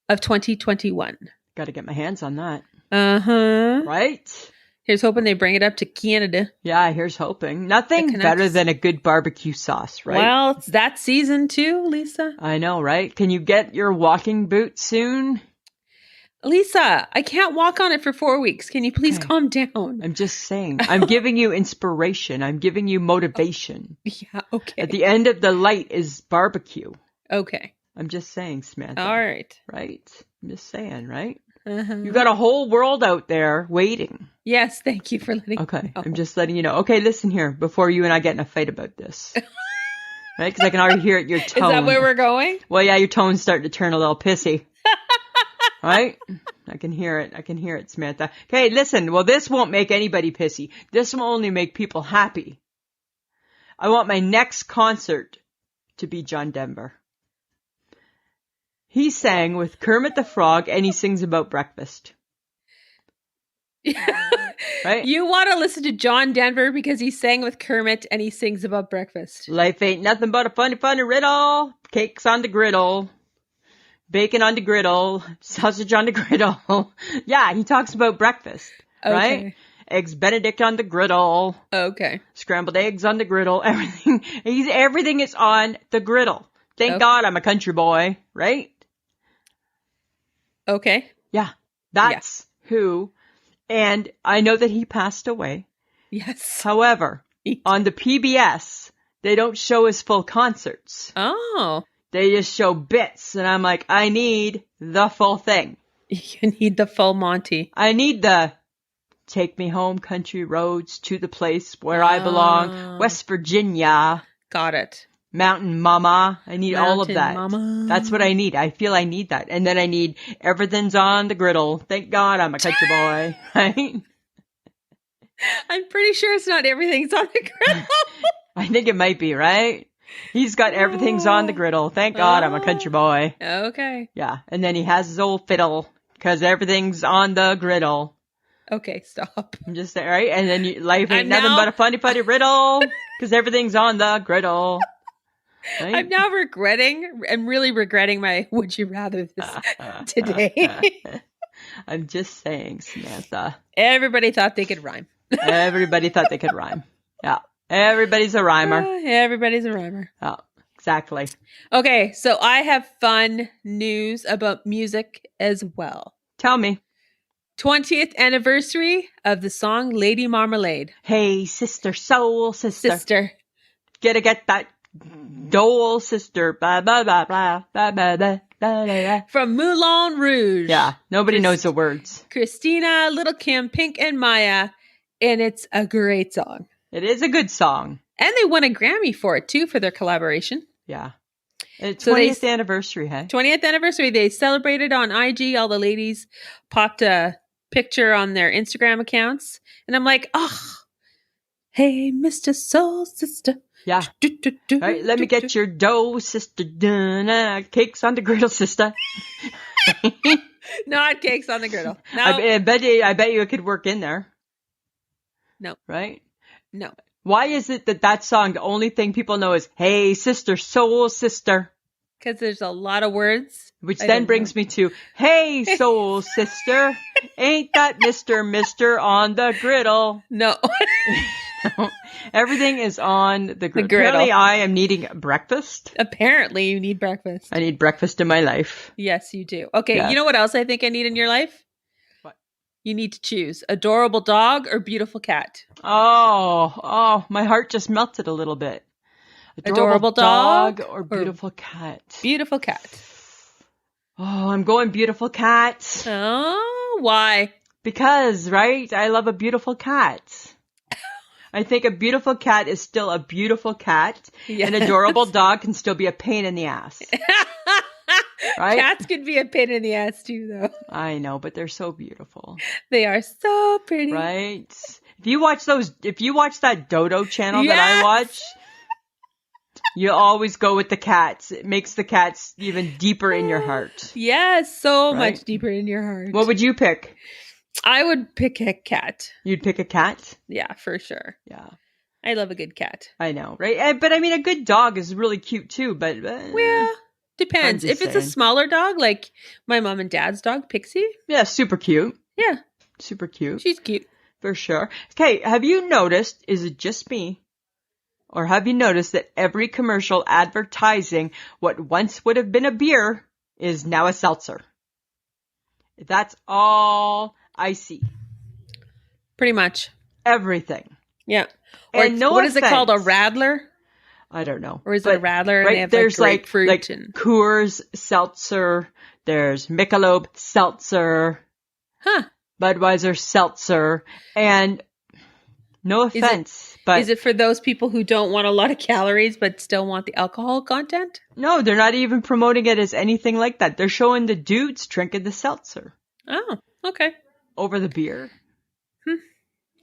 A: of 2021.
B: Got to get my hands on that.
A: Right? Here's hoping they bring it up to Canada.
B: Yeah, here's hoping. Nothing better than a good barbecue sauce, right?
A: Well, it's that season too, Lisa.
B: I know, right? Can you get your walking boot soon?
A: Lisa, I can't walk on it for 4 weeks. Can you please calm down?
B: I'm just saying. I'm giving you inspiration. I'm giving you motivation.
A: Yeah, okay.
B: At the end of the light is barbecue.
A: Okay.
B: I'm just saying, Samantha.
A: All right.
B: Right? I'm just saying, right? You got a whole world out there waiting.
A: Yes, thank you for letting me know.
B: I'm just letting you know. Okay, listen here. Before you and I get in a fight about this. Right? Because I can already hear it, your tone.
A: Is that where we're going?
B: Well, yeah, your tone's starting to turn a little pissy. Right? I can hear it. I can hear it, Samantha. Okay, listen. Well, this won't make anybody pissy. This will only make people happy. I want my next concert to be John Denver. He sang with Kermit the Frog, and he sings about breakfast. Right?
A: You want to listen to John Denver because he sang with Kermit and he sings about breakfast.
B: Life ain't nothing but a funny, funny riddle. Cakes on the griddle. Bacon on the griddle, sausage on the griddle. Yeah, he talks about breakfast, right?
A: Okay.
B: Eggs Benedict on the griddle.
A: Okay.
B: Scrambled eggs on the griddle. Everything is on the griddle. Thank God I'm a country boy, right?
A: Okay.
B: Yeah, that's who. And I know that he passed away.
A: Yes.
B: However, on the PBS, they don't show his full concerts.
A: Oh.
B: They just show bits, and I'm like, I need the full thing.
A: You need the full Monty.
B: I need the take me home country roads to the place where I belong, West Virginia.
A: Got it.
B: Mountain Mama. I need all of that.
A: Mama.
B: That's what I need. I feel I need that. And then I need everything's on the griddle. Thank God I'm a country boy, right?
A: I'm pretty sure it's not everything's on the griddle.
B: I think it might be, right? He's got everything's on the griddle. Thank God I'm a country boy.
A: Okay.
B: Yeah. And then he has his old fiddle because everything's on the griddle.
A: Okay, stop.
B: I'm just there, right? And then life ain't nothing but a funny, funny riddle because everything's on the griddle. Right?
A: I'm now really regretting my would you rather this today.
B: I'm just saying, Samantha.
A: Everybody thought they could rhyme.
B: Everybody thought they could rhyme. Yeah. Everybody's a rhymer.
A: Everybody's a rhymer.
B: Oh, exactly.
A: Okay, so I have fun news about music as well.
B: Tell me.
A: 20th anniversary of the song Lady Marmalade.
B: Hey, sister, soul sister.
A: Sister.
B: Get that dole sister. Blah, blah, blah, blah, blah, blah, blah, blah, blah.
A: From Moulin Rouge.
B: Yeah, nobody knows the words.
A: Christina, Little Kim, Pink, and Maya. And it's a great song.
B: It is a good song.
A: And they won a Grammy for it, too, for their collaboration.
B: Yeah. It's 20th anniversary, hey?
A: 20th anniversary. They celebrated on IG. All the ladies popped a picture on their Instagram accounts. And I'm like, oh, hey, Mr. Soul Sister.
B: Yeah. All right, let me get your dough, sister. Cakes on the griddle, sister.
A: Not cakes on the griddle. No.
B: I bet you it could work in there.
A: No.
B: Right?
A: No.
B: Why is it that song, the only thing people know is, hey, sister, soul sister?
A: Because there's a lot of words.
B: Which then brings me to, hey, soul sister, ain't that Mr. on the griddle?
A: No.
B: Everything is on the griddle. Apparently I am needing breakfast.
A: Apparently you need breakfast.
B: I need breakfast in my life.
A: Yes, you do. Okay,
B: Yes.
A: You know what else I think I need in your life?
B: What?
A: You need to choose adorable dog or beautiful cat.
B: Oh, my heart just melted a little bit.
A: Adorable dog
B: or beautiful cat?
A: Beautiful cat.
B: Oh, I'm going beautiful cat.
A: Oh, why?
B: Because, right? I love a beautiful cat. I think a beautiful cat is still a beautiful cat.
A: Yes.
B: An adorable dog can still be a pain in the ass. Right?
A: Cats can be a pain in the ass too, though.
B: I know, but they're so beautiful.
A: They are so pretty.
B: Right? If you watch that Dodo channel that I watch, you always go with the cats. It makes the cats even deeper in your heart.
A: Yes, so
B: Right?
A: much deeper in your heart.
B: What would you pick?
A: I would pick a cat.
B: You'd pick a cat?
A: Yeah, for sure.
B: Yeah.
A: I love a good cat.
B: I know, right? But I mean, a good dog is really cute too, but...
A: Well, depends.
B: I'm
A: If
B: just
A: it's a
B: saying.
A: smaller dog, like my mom and dad's dog, Pixie.
B: Yeah, super cute.
A: Yeah,
B: Super cute.
A: she's cute.
B: For sure. Okay, have you noticed, is it just me? Or have you noticed that every commercial advertising what once would have been a beer is now a seltzer? That's all I see.
A: Pretty much.
B: Everything.
A: Yeah. Or
B: And no
A: what is it called? A
B: offense.
A: radler?
B: I don't know.
A: Or is it a radler and
B: Right,
A: they have
B: there's
A: like grapefruit and...
B: Coors Seltzer, there's Michelob Seltzer,
A: Huh.
B: Budweiser Seltzer, and No
A: Is it-
B: offense, but
A: Is it for those people who don't want a lot of calories but still want the alcohol content?
B: no, they're not even promoting it as anything like that. They're showing the dudes drinking the seltzer
A: Oh, okay.
B: over the beer.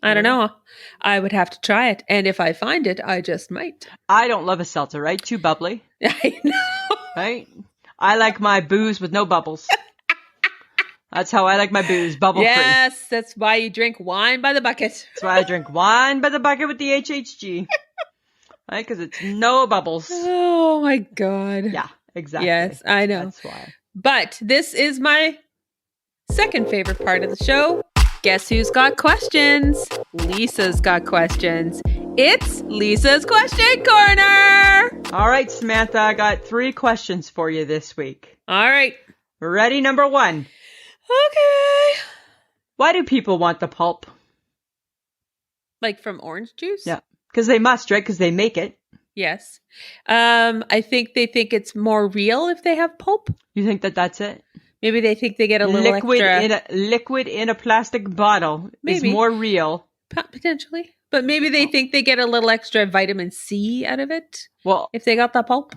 A: I don't know. I would have to try it. And if I find it, I just might.
B: I don't love a seltzer, right? Too bubbly,
A: I know.
B: right? I like my booze with no bubbles. That's how I like my booze, bubble free.
A: Yes, that's why you drink wine by the bucket.
B: That's why I drink wine by the bucket with the HHG. Right? Because it's no bubbles.
A: Oh my God.
B: Yeah, exactly.
A: Yes, I know.
B: That's why.
A: But this is my second favorite part of the show. Guess who's got questions? Lisa's got questions. It's Lisa's Question Corner.
B: All right, Samantha, I got 3 questions for you this week.
A: All right.
B: Ready? Number 1.
A: Okay.
B: Why do people want the pulp?
A: Like from orange juice?
B: Yeah. Because they must, right? Because they make it.
A: Yes. I think they think it's more real if they have pulp.
B: You think that that's it?
A: Maybe they think they get a little extra.
B: Liquid in a plastic bottle is
A: Maybe.
B: more real.
A: Potentially. But maybe they think they get a little extra vitamin C out of it
B: Well,
A: if they got the pulp.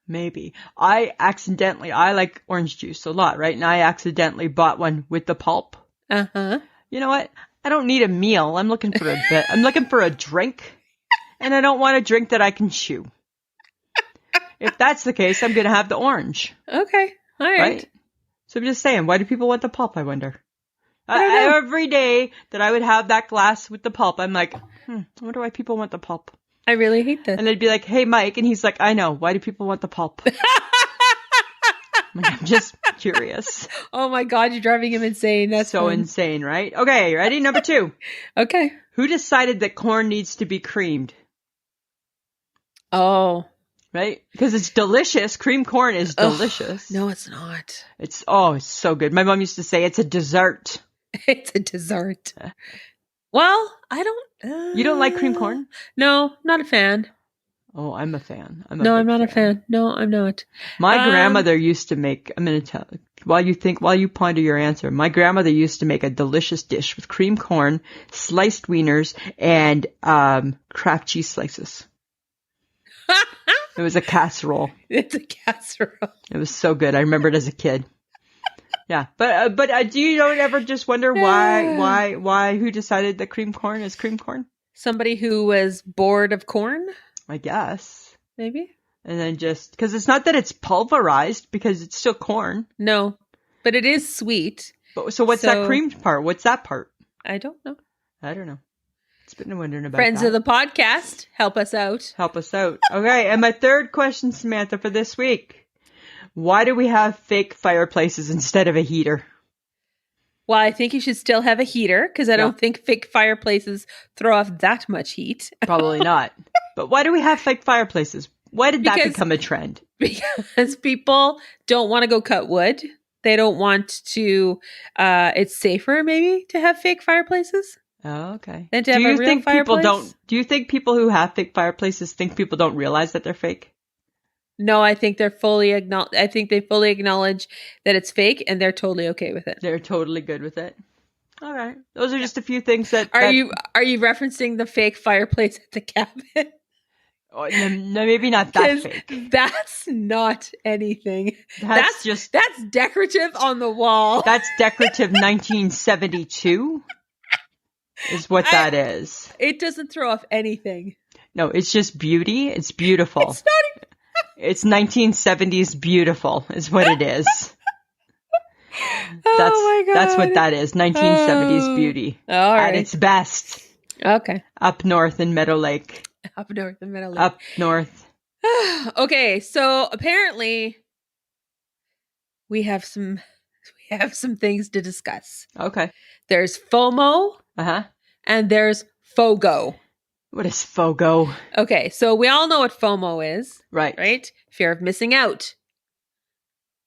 B: maybe. I like orange juice a lot, right? And I accidentally bought one with the pulp.
A: Uh-huh.
B: You know what? I don't need a meal. I'm looking for a bit. I'm looking for a drink. And I don't want a drink that I can chew. If that's the case, I'm going to have the orange.
A: Okay. All right.
B: Right? So I'm just saying, why do people want the pulp, I wonder?
A: I don't know.
B: Every day that I would have that glass with the pulp, I'm like, I wonder why people want the pulp.
A: I really hate this.
B: And they'd be like, hey, Mike. And he's like, I know. Why do people want the pulp? I'm just curious.
A: Oh my God, you're driving him insane. That's
B: so
A: fun.
B: insane, right? Okay, ready? Number 2.
A: Okay.
B: Who decided that corn needs to be creamed?
A: Oh.
B: Right? Because it's delicious. Cream corn is delicious.
A: No, it's not.
B: It's so good. My mom used to say it's a dessert.
A: It's a dessert. Well, I don't.
B: You don't like cream corn?
A: No, not a fan.
B: Oh, I'm a fan. I'm
A: not a fan. No, I'm not.
B: My grandmother used to make, I'm going to tell, while you ponder your answer, my grandmother used to make a delicious dish with cream corn, sliced wieners, and Kraft cheese slices. It was a casserole.
A: It's a casserole.
B: It was so good. I remember it as a kid. Yeah, but do you don't ever just wonder why who decided that cream corn is cream corn?
A: Somebody who was bored of corn,
B: I guess.
A: maybe.
B: And then just because it's not that it's pulverized because it's still corn.
A: No, but it is sweet.
B: But so what's that cream part? What's that part?
A: I don't know.
B: I don't know. It's been wondering about
A: Friends
B: that.
A: of the podcast, help us out.
B: Help us out. Okay, and my third question, Samantha, for this week. Why do we have fake fireplaces instead of a heater?
A: Well, I think you should still have a heater because I don't think fake fireplaces throw off that much heat.
B: Probably not. But why do we have fake fireplaces? Why did that become a trend?
A: Because people don't want to go cut wood. They don't want to, it's safer maybe to have fake fireplaces.
B: Oh, okay.
A: Than to have a real fireplace.
B: Do you think people who have fake fireplaces think people don't realize that they're fake?
A: No, I think they fully acknowledge that it's fake and they're totally okay with it.
B: They're totally good with it. All right. Those are just a few things that
A: Are you referencing the fake fireplace at the cabin?
B: Oh, no, maybe not that fake.
A: That's not anything.
B: That's
A: decorative on the wall.
B: That's decorative 1972 is what that is.
A: It doesn't throw off anything.
B: No, it's just beauty. It's beautiful.
A: It's not even...
B: It's 1970s beautiful is what it is.
A: Oh my God.
B: That's what that is. 1970s beauty.
A: All right.
B: At its best.
A: Okay.
B: Up north in Meadow Lake.
A: Up north in Meadow Lake.
B: Up north.
A: Okay, so apparently we have some things to discuss.
B: Okay.
A: There's FOMO.
B: Uh-huh.
A: And there's fogo.
B: What is fogo?
A: Okay, so we all know what FOMO is.
B: Right.
A: Right? Fear of missing out.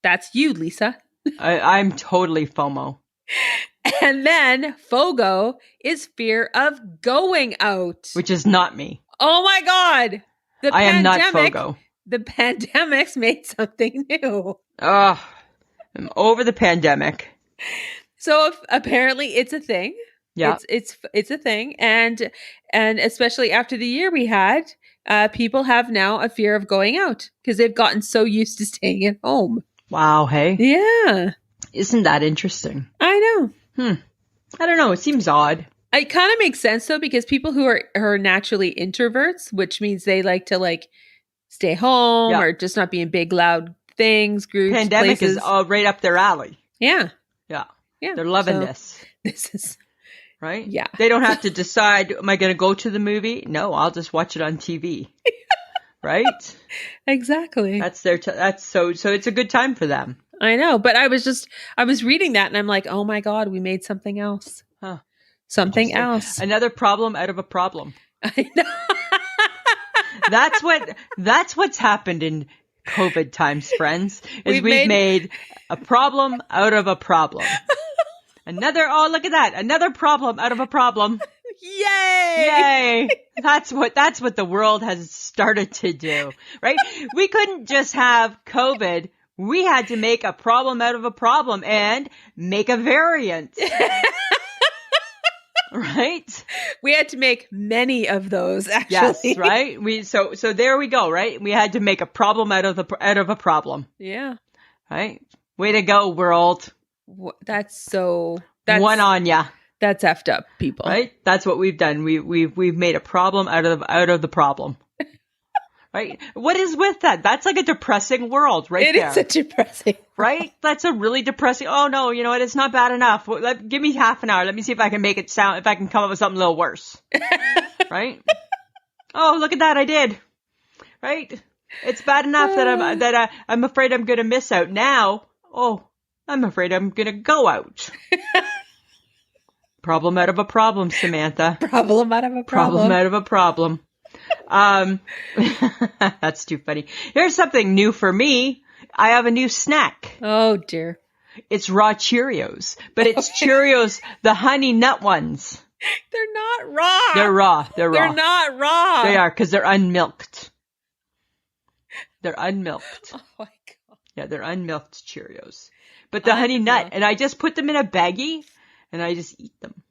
A: That's you, Lisa.
B: I'm totally FOMO.
A: And then fogo is fear of going out.
B: Which is not me.
A: Oh my God.
B: I am not fogo.
A: The pandemic's made something new.
B: Oh, I'm over the pandemic.
A: So apparently it's a thing.
B: Yeah.
A: It's a thing, and especially after the year we had, people have now a fear of going out because they've gotten so used to staying at home.
B: Wow. Hey,
A: Yeah,
B: isn't that interesting?
A: I know.
B: I don't know. It seems odd.
A: It kind of makes sense though, because people who are naturally introverts, which means they like to like stay home
B: Yeah.
A: or just not be in big loud things, groups,
B: Pandemic is
A: places.
B: right up their alley.
A: Yeah,
B: Yeah.
A: yeah.
B: They're loving
A: So
B: this.
A: this is
B: Right?
A: yeah.
B: They don't have to decide, am I going to go to the movie? No, I'll just watch it on TV. Right?
A: Exactly.
B: That's so it's a good time for them.
A: I know, but I was reading that and I'm like, oh my God, we made something else.
B: Huh.
A: Something else.
B: Another problem out of a problem.
A: I know.
B: That's what's happened in COVID times, friends, is we've made a problem out of a problem. Look at that. Another problem out of a problem.
A: Yay!
B: Yay! That's what the world has started to do, right? We couldn't just have COVID. We had to make a problem out of a problem and make a variant. Right?
A: We had to make many of those, actually.
B: Yes, right? So there we go, right? We had to make a problem out of a problem.
A: Yeah.
B: Right? Way to go, world.
A: That's
B: one on ya.
A: That's effed up, people.
B: Right? That's what we've done. We've made a problem out of the problem. Right? What is with that? That's like a depressing world right there.
A: It is a depressing
B: right?
A: world.
B: That's a really depressing. Oh no, you know what? It's not bad enough. Give me half an hour. Let me see if I can if I can come up with something a little worse. Right? Oh, look at that. I did. Right? It's bad enough that I'm afraid I'm going to miss out. Now, I'm afraid I'm going to go out. Problem out of a problem, Samantha.
A: Problem out of a problem.
B: Problem out of a problem. That's too funny. Here's something new for me. I have a new snack.
A: Oh dear.
B: It's raw Cheerios, but it's Cheerios, the honey nut ones.
A: They're not raw.
B: They're raw.
A: They're not raw.
B: They are, because they're unmilked. They're unmilked.
A: Oh my God.
B: Yeah, they're unmilked Cheerios. But the honey nut, and I just put them in a baggie, and I just eat them.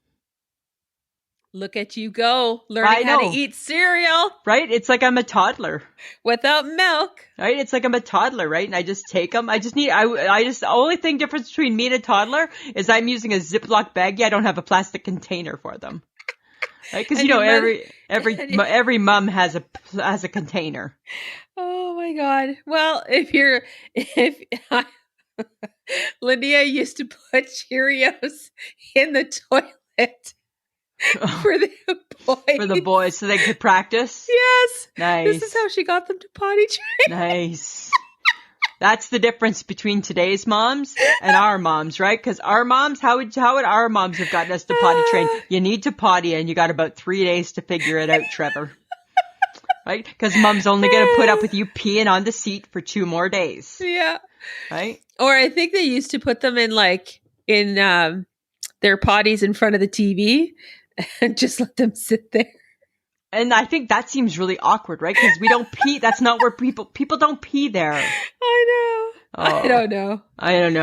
A: Look at you go, learning how to eat cereal.
B: Right? It's like I'm a toddler.
A: Without milk.
B: Right? It's like I'm a toddler, right? And I just take them. The only thing difference between me and a toddler is I'm using a Ziploc baggie. I don't have a plastic container for them. Right? Because, every mom has a container.
A: Oh my God. Well, Lydia used to put Cheerios in the toilet. For the boys.
B: For the boys, so they could practice?
A: Yes.
B: Nice.
A: This is how she got them to potty train.
B: Nice. That's the difference between today's moms and our moms, right? Because our moms, how would our moms have gotten us to potty train? You need to potty and you got about 3 days to figure it out, Trevor. Right? Because mom's only going to put up with you peeing on the seat for 2 more days.
A: Yeah.
B: Right?
A: Or I think they used to put them in their potties in front of the TV. And just let them sit there.
B: And I think that seems really awkward, right? Because we don't pee. That's not where people don't pee there.
A: I know. I don't know.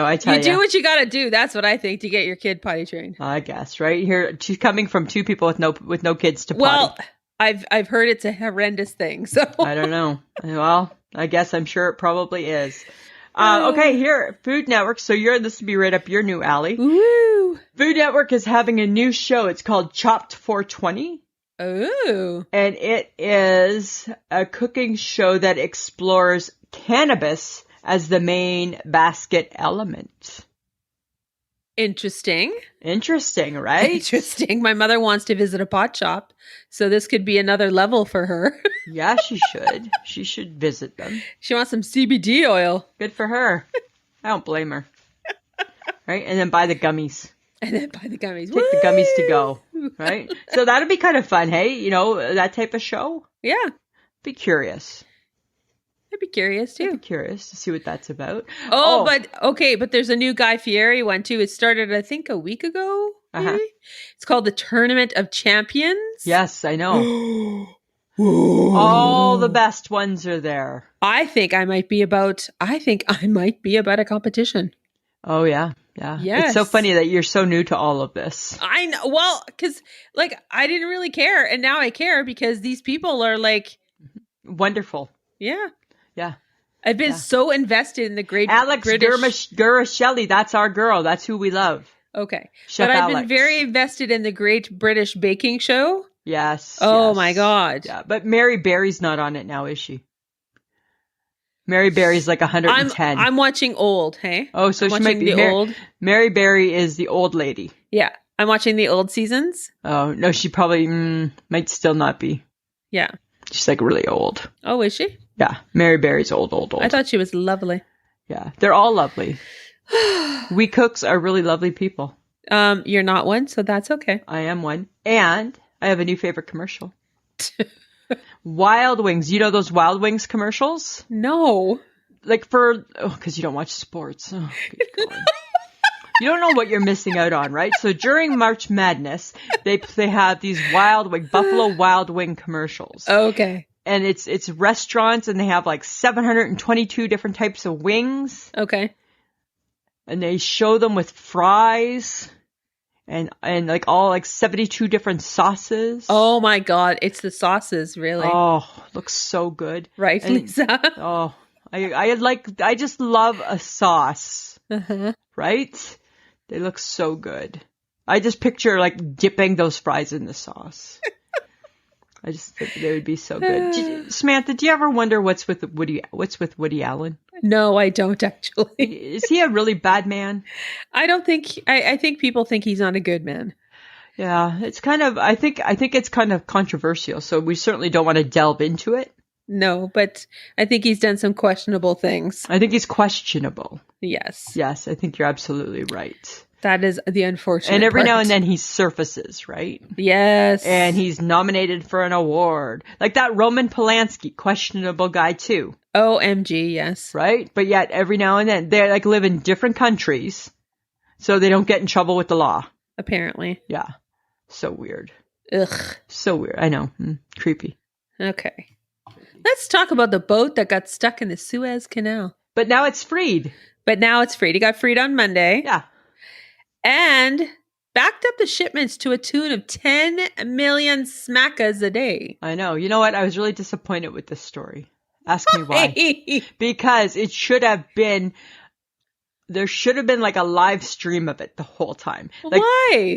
B: I tell you.
A: You do what you got to do. That's what I think to get your kid potty trained.
B: I guess, right? Here, coming from 2 people with no kids to potty.
A: Well, I've heard it's a horrendous thing. So
B: I don't know. Well, I guess I'm sure it probably is. Okay, here, Food Network. So this would be right up your new alley.
A: Woo!
B: Food Network is having a new show. It's called Chopped 420.
A: Oh.
B: And it is a cooking show that explores cannabis as the main basket element.
A: Interesting.
B: Interesting, right?
A: Interesting. My mother wants to visit a pot shop, so this could be another level for her.
B: Yeah, she should. She should visit them.
A: She wants some CBD oil.
B: Good for her. I don't blame her. Right? And then buy the gummies.
A: And then buy the gummies.
B: Take the gummies to go. Right? So that'd be kind of fun, hey? That type of show?
A: Yeah.
B: Be curious.
A: I'd be curious too.
B: I'd be curious to see what that's about.
A: But there's a new Guy Fieri one too. It started, I think, a week ago. Maybe? Uh-huh. It's called the Tournament of Champions.
B: Yes, I know. All the best ones are there.
A: I think I might be about a competition.
B: Oh yeah. Yeah.
A: Yes.
B: It's so funny that you're so new to all of this.
A: I know. Well, because like I didn't really care, and now I care because these people are like,
B: Wonderful.
A: yeah.
B: Yeah.
A: I've been so invested in the great
B: Alex
A: British.
B: Gurashelli, that's our girl. That's who we love.
A: Okay,
B: Chef
A: but I've
B: Alex.
A: been very invested in the Great British Baking Show.
B: Yes.
A: Oh
B: yes.
A: my God.
B: Yeah, but Mary Berry's not on it now, is she? Mary Berry's like 110.
A: I'm watching old. Hey.
B: Oh, so
A: I'm
B: she might
A: watching
B: be
A: the old.
B: Mary Berry is the old lady.
A: Yeah, I'm watching the old seasons.
B: Oh no, she probably might still not be.
A: Yeah.
B: She's like really old.
A: Oh, is she?
B: Yeah, Mary Berry's old.
A: I thought she was lovely.
B: Yeah, they're all lovely. We cooks are really lovely people.
A: You're not one, so that's okay.
B: I am one. And I have a new favorite commercial. Wild Wings. You know those Wild Wings commercials?
A: No.
B: Like because you don't watch sports. Oh, good God. You don't know what you're missing out on, right? So during March Madness, they have these Buffalo Wild Wing commercials.
A: Okay.
B: And it's restaurants, and they have like 722 different types of wings.
A: Okay.
B: And they show them with fries and like all like 72 different sauces.
A: Oh my God. It's the sauces, really.
B: Oh, looks so good.
A: Right,
B: And-
A: Lisa?
B: Oh, I just love a sauce,
A: Uh-huh.
B: right? They look so good. I just picture like dipping those fries in the sauce. I just think they would be so good. Samantha, do you ever wonder what's with Woody Allen?
A: No, I don't actually.
B: Is he a really bad man?
A: I don't think, I think people think he's not a good man.
B: Yeah, it's kind of, I think it's kind of controversial, so we certainly don't want to delve into it.
A: No, but I think he's done some questionable things.
B: I think he's questionable.
A: Yes.
B: Yes, I think you're absolutely right.
A: That is the unfortunate
B: And every
A: part.
B: now and then he surfaces, right?
A: Yes.
B: And he's nominated for an award. Like that Roman Polanski, questionable guy too,
A: OMG, yes.
B: right? But yet every now and then they like live in different countries, so they don't get in trouble with the law.
A: Apparently.
B: Yeah. So weird.
A: Ugh.
B: So weird. I know. Creepy.
A: Okay. Let's talk about the boat that got stuck in the Suez Canal.
B: But now it's freed.
A: But now it's freed. It got freed on Monday.
B: Yeah.
A: And backed up the shipments to a tune of 10 million smackas a day.
B: I know. You know what? I was really disappointed with this story. Ask me why. Because there should have been like a live stream of it the whole time. Like,
A: why?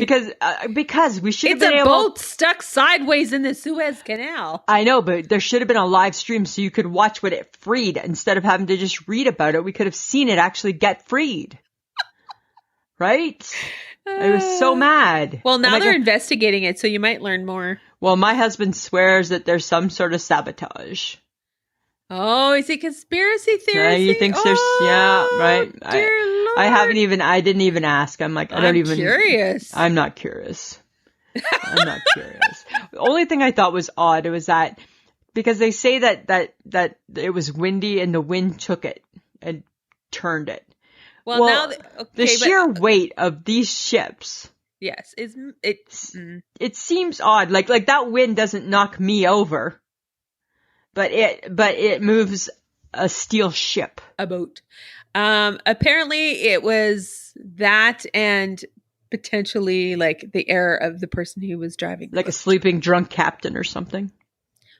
B: Because we should have
A: It's
B: been
A: a
B: able.
A: boat stuck sideways in the Suez Canal.
B: I know, but there should have been a live stream so you could watch what it freed instead of having to just read about it. We could have seen it actually get freed. Right? I was so mad.
A: Well, now
B: And
A: they're investigating it, so you might learn more.
B: Well, my husband swears that there's some sort of sabotage.
A: Oh, is it conspiracy theory?
B: Yeah, he thinks there's, yeah, right.
A: Dear Lord.
B: I didn't even ask. I'm like,
A: I'm curious.
B: I'm not curious. I'm not curious. The only thing I thought was odd was that, because they say that it was windy and the wind took it and turned it.
A: Well, now,
B: the sheer weight of these ships.
A: Yes, it
B: seems odd. Like that wind doesn't knock me over. But it moves a steel ship.
A: A boat. Apparently it was that and potentially like the error of the person who was driving.
B: Like a sleeping drunk captain or something.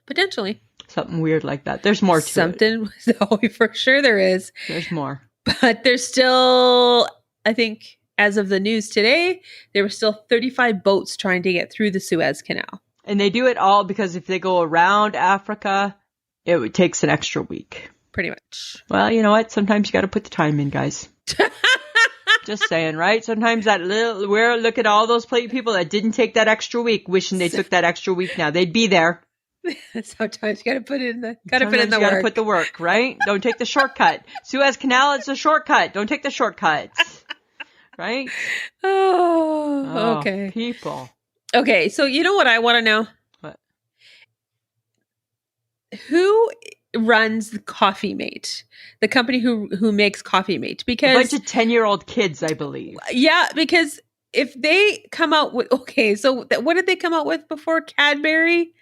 A: Potentially.
B: Something weird like that. There's more to it.
A: Something. Oh, for sure there is.
B: There's more.
A: But there's still, I think, as of the news today, there were still 35 boats trying to get through the Suez Canal.
B: And they do it all because if they go around Africa, it takes an extra week.
A: Pretty much.
B: Well, you know what? Sometimes you got to put the time in, guys. Just saying, right? Sometimes look at all those people that didn't take that extra week, wishing they took that extra week now. They'd be there.
A: Sometimes you got to put in the work.
B: You got to put the work, right? Don't take the shortcut. Suez Canal, it's a shortcut. Don't take the shortcut. Right?
A: Oh, okay.
B: People.
A: Okay, so you know what I want to know?
B: What?
A: Who runs the Coffee Mate? The company who makes Coffee Mate? Because
B: a bunch of 10-year-old kids, I believe.
A: Yeah, because if they come out with so what did they come out with before? Cadbury?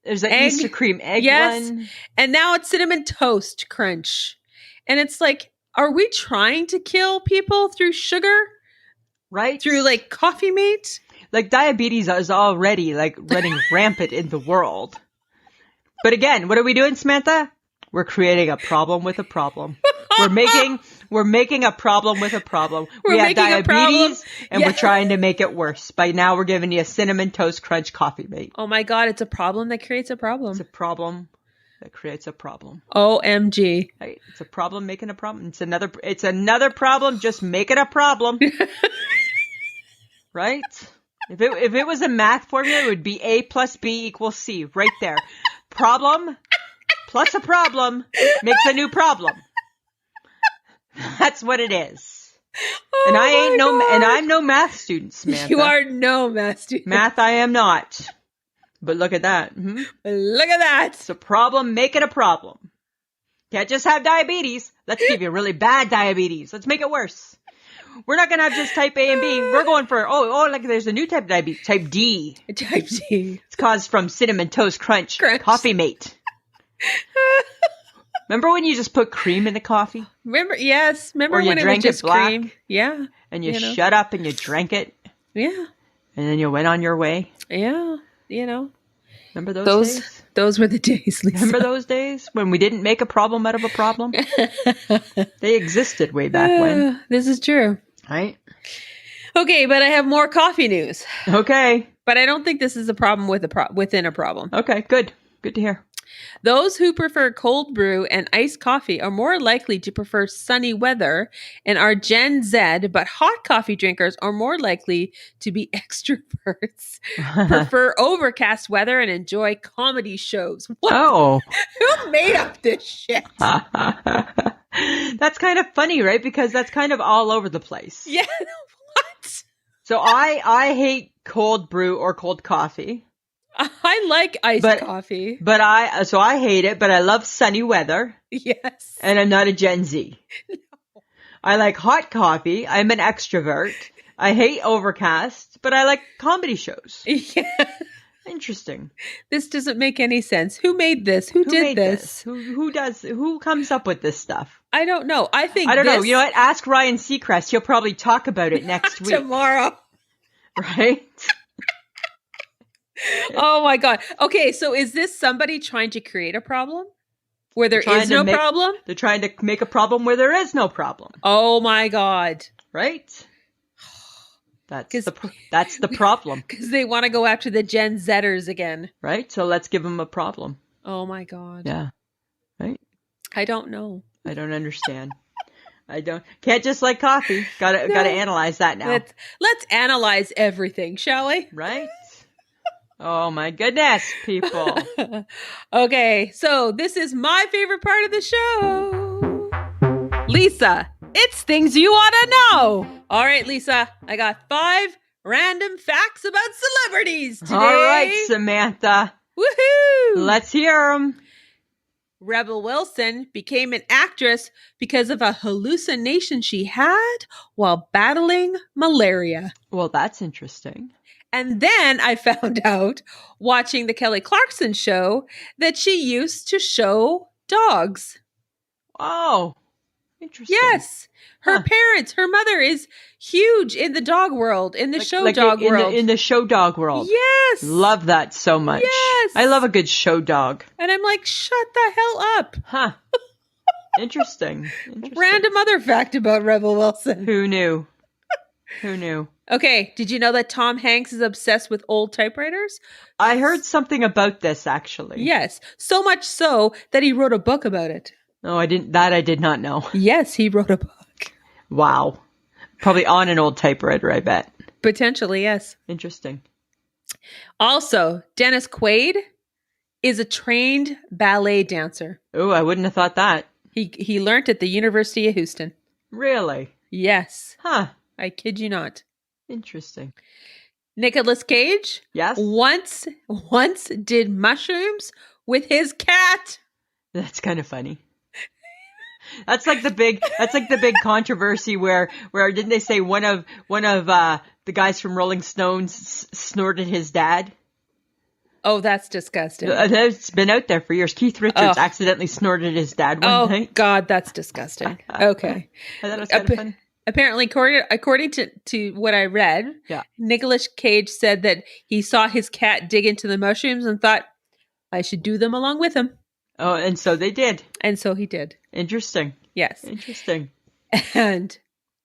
B: There's an Easter cream egg one.
A: And now it's Cinnamon Toast Crunch. And it's like, are we trying to kill people through sugar?
B: Right?
A: Through like Coffee Mate?
B: Like diabetes is already like running rampant in the world. But again, what are we doing, Samantha? We're creating a problem with a problem. We're making a problem with a problem. We have diabetes and we're trying to make it worse. By now we're giving you a Cinnamon Toast Crunch Coffee Mate.
A: Oh my God, it's a problem that creates a problem.
B: It's a problem that creates a problem.
A: OMG.
B: Right? It's a problem making a problem. It's another problem just making a problem. Right? If it was a math formula, it would be A plus B equals C right there. Problem plus a problem makes a new problem. That's what it is.
A: Oh
B: and I'm no math student, Samantha.
A: You are no math student.
B: Math I am not. But look at that. Mm-hmm.
A: Look at that.
B: It's a problem making a problem. Can't just have diabetes. Let's give you really bad diabetes. Let's make it worse. We're not going to have just type A and B. We're going for, like there's a new type of diabetes, type D.
A: Type D.
B: It's caused from Cinnamon Toast Crunch. Coffee Mate. Remember when you just put cream in the coffee?
A: Yes. Remember when it was just cream? Yeah.
B: And you shut up and you drank it?
A: Yeah.
B: And then you went on your way?
A: Yeah.
B: Remember those days?
A: Those were the days, Lisa.
B: Remember those days when we didn't make a problem out of a problem? They existed way back when.
A: This is true.
B: Right?
A: Okay, but I have more coffee news.
B: Okay.
A: But I don't think this is a problem within a problem.
B: Okay, good. Good to hear.
A: Those who prefer cold brew and iced coffee are more likely to prefer sunny weather and are Gen Z, but hot coffee drinkers are more likely to be extroverts, prefer overcast weather, and enjoy comedy shows. What?
B: Oh.
A: Who made up this shit?
B: That's kind of funny, right? Because that's kind of all over the place.
A: Yeah, what?
B: So I hate cold brew or cold coffee.
A: I like iced coffee.
B: But I hate it, but I love sunny weather.
A: Yes.
B: And I'm not a Gen Z. No. I like hot coffee. I'm an extrovert. I hate overcast, but I like comedy shows.
A: Yeah.
B: Interesting.
A: This doesn't make any sense. Who made this? Who did this?
B: Who comes up with this stuff?
A: I don't know. I don't
B: know. You know what? Ask Ryan Seacrest. He'll probably talk about it next week.
A: Tomorrow.
B: Right?
A: Oh my God. Okay, so is this somebody trying to create a problem where there is no problem?
B: They're trying to make a problem where there is no problem.
A: Oh my God.
B: Right? That's the problem.
A: Because they want to go after the Gen Zers again.
B: Right? So let's give them a problem.
A: Oh my God.
B: Yeah. Right?
A: I don't know.
B: I don't understand. Can't just like coffee. Gotta analyze that now.
A: Let's analyze everything, shall we?
B: Right? Oh my goodness, people.
A: Okay, so this is my favorite part of the show. Lisa, it's things you ought to know. All right, Lisa, I got 5 random facts about celebrities today.
B: All right, Samantha.
A: Woohoo!
B: Let's hear them.
A: Rebel Wilson became an actress because of a hallucination she had while battling malaria.
B: Well, that's interesting.
A: And then I found out, watching the Kelly Clarkson show, that she used to show dogs.
B: Oh, interesting.
A: Yes. Her mother is huge in the dog world, in the show dog world.
B: In the show dog world.
A: Yes.
B: Love that so much.
A: Yes.
B: I love a good show dog.
A: And I'm like, shut the hell up.
B: Huh. Interesting.
A: Random other fact about Rebel Wilson.
B: Who knew?
A: Okay, did you know that Tom Hanks is obsessed with old typewriters?
B: I heard something about this, actually.
A: Yes, so much so that he wrote a book about it.
B: Oh, I did not know.
A: Yes, he wrote a book.
B: Wow. Probably on an old typewriter, I bet.
A: Potentially, yes.
B: Interesting.
A: Also, Dennis Quaid is a trained ballet dancer.
B: Oh, I wouldn't have thought that.
A: He learned at the University of Houston.
B: Really?
A: Yes.
B: Huh.
A: I kid you not.
B: Interesting.
A: Nicolas Cage?
B: Yes.
A: Once did mushrooms with his cat.
B: That's kind of funny. That's like the big controversy where didn't they say one of the guys from Rolling Stones snorted his dad?
A: Oh, that's disgusting.
B: It's been out there for years. Keith Richards accidentally snorted his dad one night.
A: Oh God, that's disgusting. Okay.
B: I thought it was kind of fun.
A: apparently, according to what I read,
B: Yeah.
A: Nicolas Cage said that he saw his cat dig into the mushrooms and thought, I should do them along with him.
B: Oh, and so they did.
A: And so he did.
B: Interesting.
A: Yes.
B: Interesting.
A: And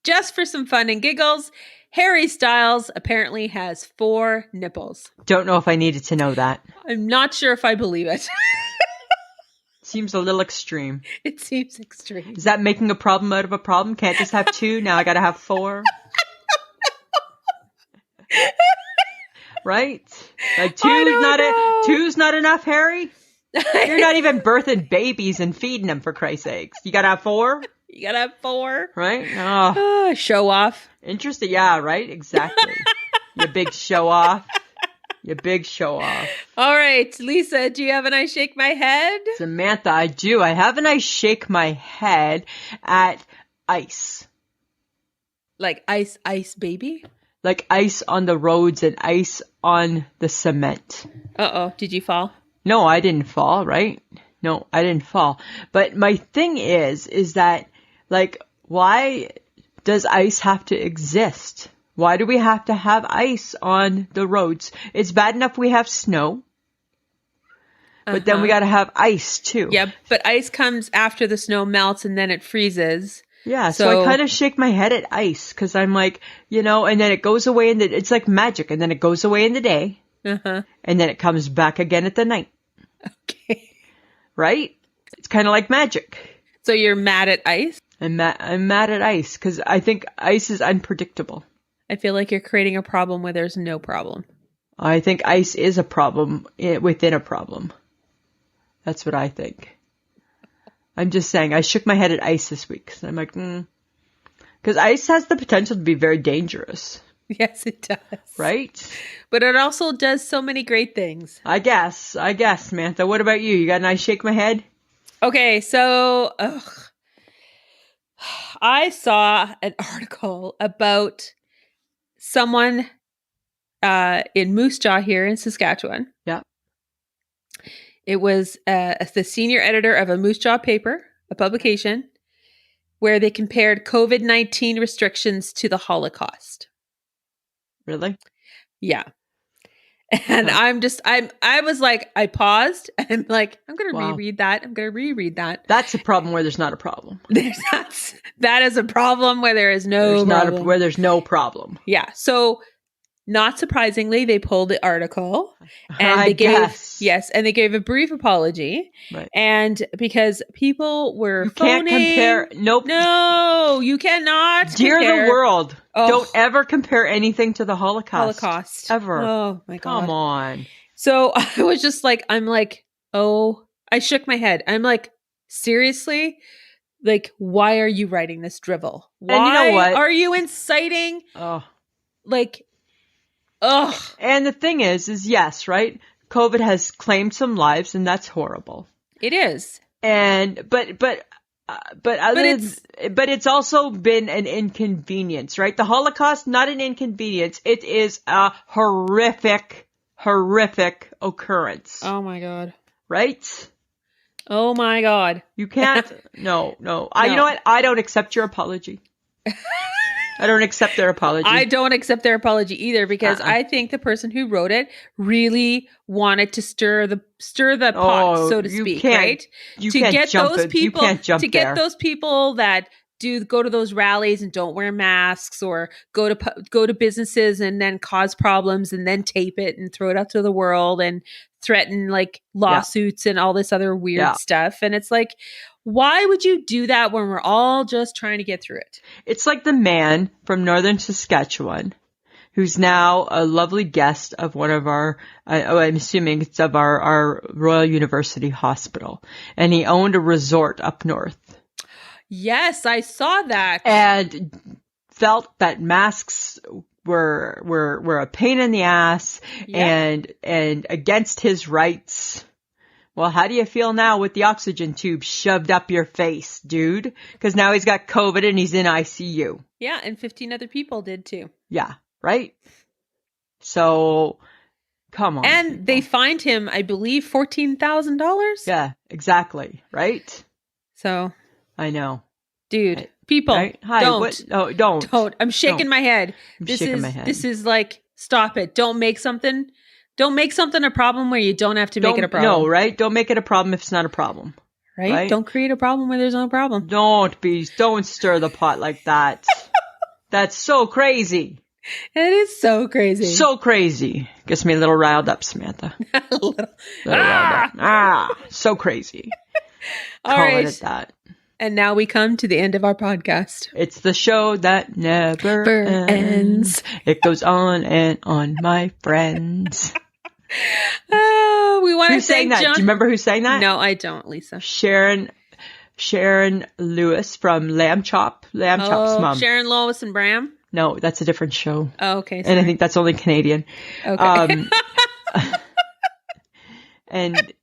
A: just for some fun and giggles, Harry Styles apparently has 4 nipples.
B: Don't know if I needed to know that.
A: I'm not sure if I believe it.
B: Seems a little extreme.
A: It seems extreme.
B: Is that making a problem out of a problem? Can't just have 2? Now I gotta have 4? Right? Like two's not enough, Harry? You're not even birthing babies and feeding them, for Christ's sakes. You gotta have 4?
A: You gotta have 4.
B: Right? Oh.
A: Show off.
B: Interesting. Yeah, right? Exactly. You big show off. You big show off.
A: All right, Lisa, do you have an I shake my head?
B: Samantha, I do. I have an I shake my head at ice.
A: Like ice baby?
B: Like ice on the roads and ice on the cement.
A: Uh-oh, did you fall?
B: No, I didn't fall, right? No, I didn't fall. But my thing is that, like, why does ice have to exist? Why do we have to have ice on the roads? It's bad enough we have snow, but then we got to have ice too.
A: Yeah, but ice comes after the snow melts and then it freezes.
B: Yeah, so I kind of shake my head at ice because I'm like, and then it goes away it's like magic, and then it goes away in the day, and then it comes back again at the night.
A: Okay.
B: Right? It's kind of like magic.
A: So you're mad at ice?
B: I'm mad at ice because I think ice is unpredictable.
A: I feel like you're creating a problem where there's no problem.
B: I think ice is a problem within a problem. That's what I think. I'm just saying, I shook my head at ice this week. So I'm like, because ice has the potential to be very dangerous.
A: Yes, it does.
B: Right?
A: But it also does so many great things.
B: I guess, Samantha. What about you? You got an I shake my head? Okay,
A: so I saw an article about someone in Moose Jaw here in Saskatchewan.
B: Yeah.
A: It was the senior editor of a Moose Jaw paper, a publication, where they compared COVID-19 restrictions to the Holocaust.
B: Really?
A: Yeah. And I was like, I paused and I'm like, I'm going to reread that.
B: That's a problem where there's not a problem.
A: That is a problem where there is no problem.
B: Where there's no problem.
A: Yeah. So not surprisingly, they pulled the article and they gave a brief apology.
B: Right.
A: And because people were
B: can't compare. Nope.
A: No, you cannot.
B: Dear the world, don't ever compare anything to the Holocaust. Ever.
A: Oh my God.
B: Come on.
A: So I was just like, I shook my head. I'm like, seriously? Like, why are you writing this drivel? Why
B: and you know what?
A: Are you inciting?
B: And the thing is yes, right? COVID has claimed some lives, and that's horrible.
A: It is.
B: And but it's also been an inconvenience, right? The Holocaust, not an inconvenience. It is a horrific occurrence.
A: Oh my God.
B: Right?
A: Oh my God.
B: You can't. No. You know what? I don't accept your apology. I don't accept their apology.
A: I don't accept their apology either because I think the person who wrote it really wanted to stir the pot, so to speak, right?
B: You can't jump
A: those people that go to those rallies and don't wear masks, or go to businesses and then cause problems and then tape it and throw it out to the world and threaten like lawsuits and all this other weird stuff. And it's like, why would you do that when we're all just trying to get through it?
B: It's like the man from northern Saskatchewan who's now a lovely guest of one of our, I'm assuming it's of our Royal University Hospital. And he owned a resort up north. Yes, I saw that. And felt that masks were a pain in the ass and against his rights. Well, how do you feel now with the oxygen tube shoved up your face, dude? Because now he's got COVID and he's in ICU.
A: Yeah, and 15 other people did too.
B: Yeah, right? So, come on.
A: And
B: people.
A: They fined him, I believe, $14,000.
B: Yeah, exactly. Right?
A: So.
B: I know.
A: Dude. People,
B: Right? Hi.
A: don't.
B: What? Oh, don't.
A: Don't. I'm shaking my head.
B: I'm shaking my head.
A: This is like, stop it. Don't make something a problem where you don't have to make it a problem.
B: No, right? Don't make it a problem if it's not a problem.
A: Right? Don't create a problem where there's no problem.
B: Don't stir the pot like that. That's so crazy.
A: It is so crazy.
B: So crazy. Gets me a little riled up, Samantha.
A: a little.
B: Riled up. So crazy.
A: All
B: Call
A: right.
B: it that.
A: And now we come to the end of our podcast.
B: It's the show that never ends. It goes on and on, my friends.
A: We want to
B: Who sang
A: thank
B: that?
A: John.
B: Do you remember who sang that?
A: No, I don't, Lisa.
B: Sharon Lewis from Lamb Chop's mom.
A: Sharon Lois and Bram.
B: No, that's a different show.
A: Oh, okay.
B: And I think that's only Canadian.
A: Okay.
B: And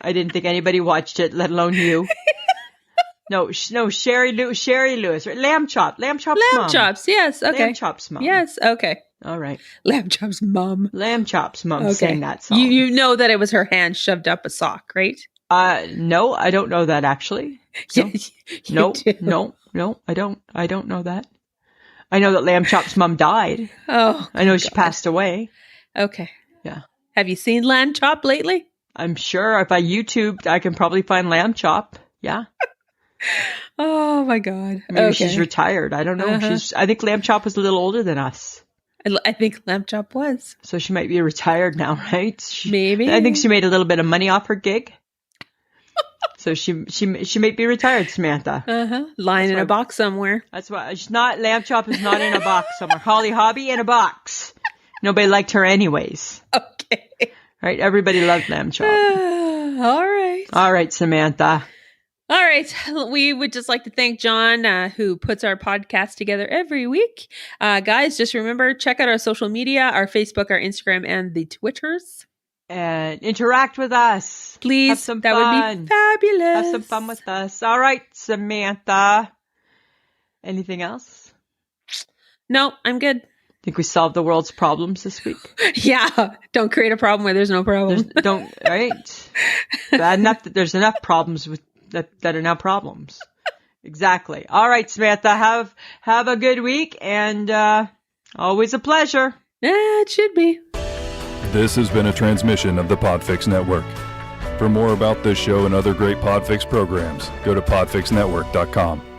B: I didn't think anybody watched it, let alone you. No, Sherry Lewis. Right? Lamb Chop's mom.
A: Lamb Chops, yes. Okay.
B: Lamb Chop's mom.
A: Yes, okay.
B: All right.
A: Lamb Chop's mom.
B: Lamb Chop's mom sang that song.
A: You know that it was her hand shoved up a sock, right?
B: No, I don't know that actually. So,
A: No,
B: no, I don't know that. I know that Lamb Chop's mom died.
A: Oh,
B: I know she passed away.
A: Okay.
B: Yeah.
A: Have you seen Lamb Chop lately?
B: I'm sure if I YouTubed, I can probably find Lamb Chop. Yeah.
A: Oh my God.
B: Maybe she's retired. I don't know.
A: Uh-huh.
B: I think Lamb Chop was a little older than us.
A: I think Lamb Chop was.
B: So she might be retired now, right?
A: Maybe.
B: I think she made a little bit of money off her gig. So she might be retired, Samantha.
A: Lying in a box somewhere.
B: That's why she's not. Lamb Chop is not in a box somewhere. Holly Hobby in a box. Nobody liked her anyways.
A: Okay.
B: Right? Everybody loved Lamb Chop. All right, Samantha.
A: All right. We would just like to thank John, who puts our podcast together every week. Guys, just remember, check out our social media, our Facebook, our Instagram, and the Twitters.
B: And interact with us.
A: Please.
B: Have some
A: that
B: fun.
A: would be fabulous.
B: Have some fun with us. All right, Samantha. Anything else?
A: No, I'm good.
B: Think we solved the world's problems this week?
A: Yeah. Don't create a problem where there's no problem.
B: Right? Bad enough that there's enough problems with that are now problems. Exactly. All right, Samantha. Have a good week, and always a pleasure.
A: Yeah, it should be.
C: This has been a transmission of the Podfix Network. For more about this show and other great Podfix programs, go to podfixnetwork.com.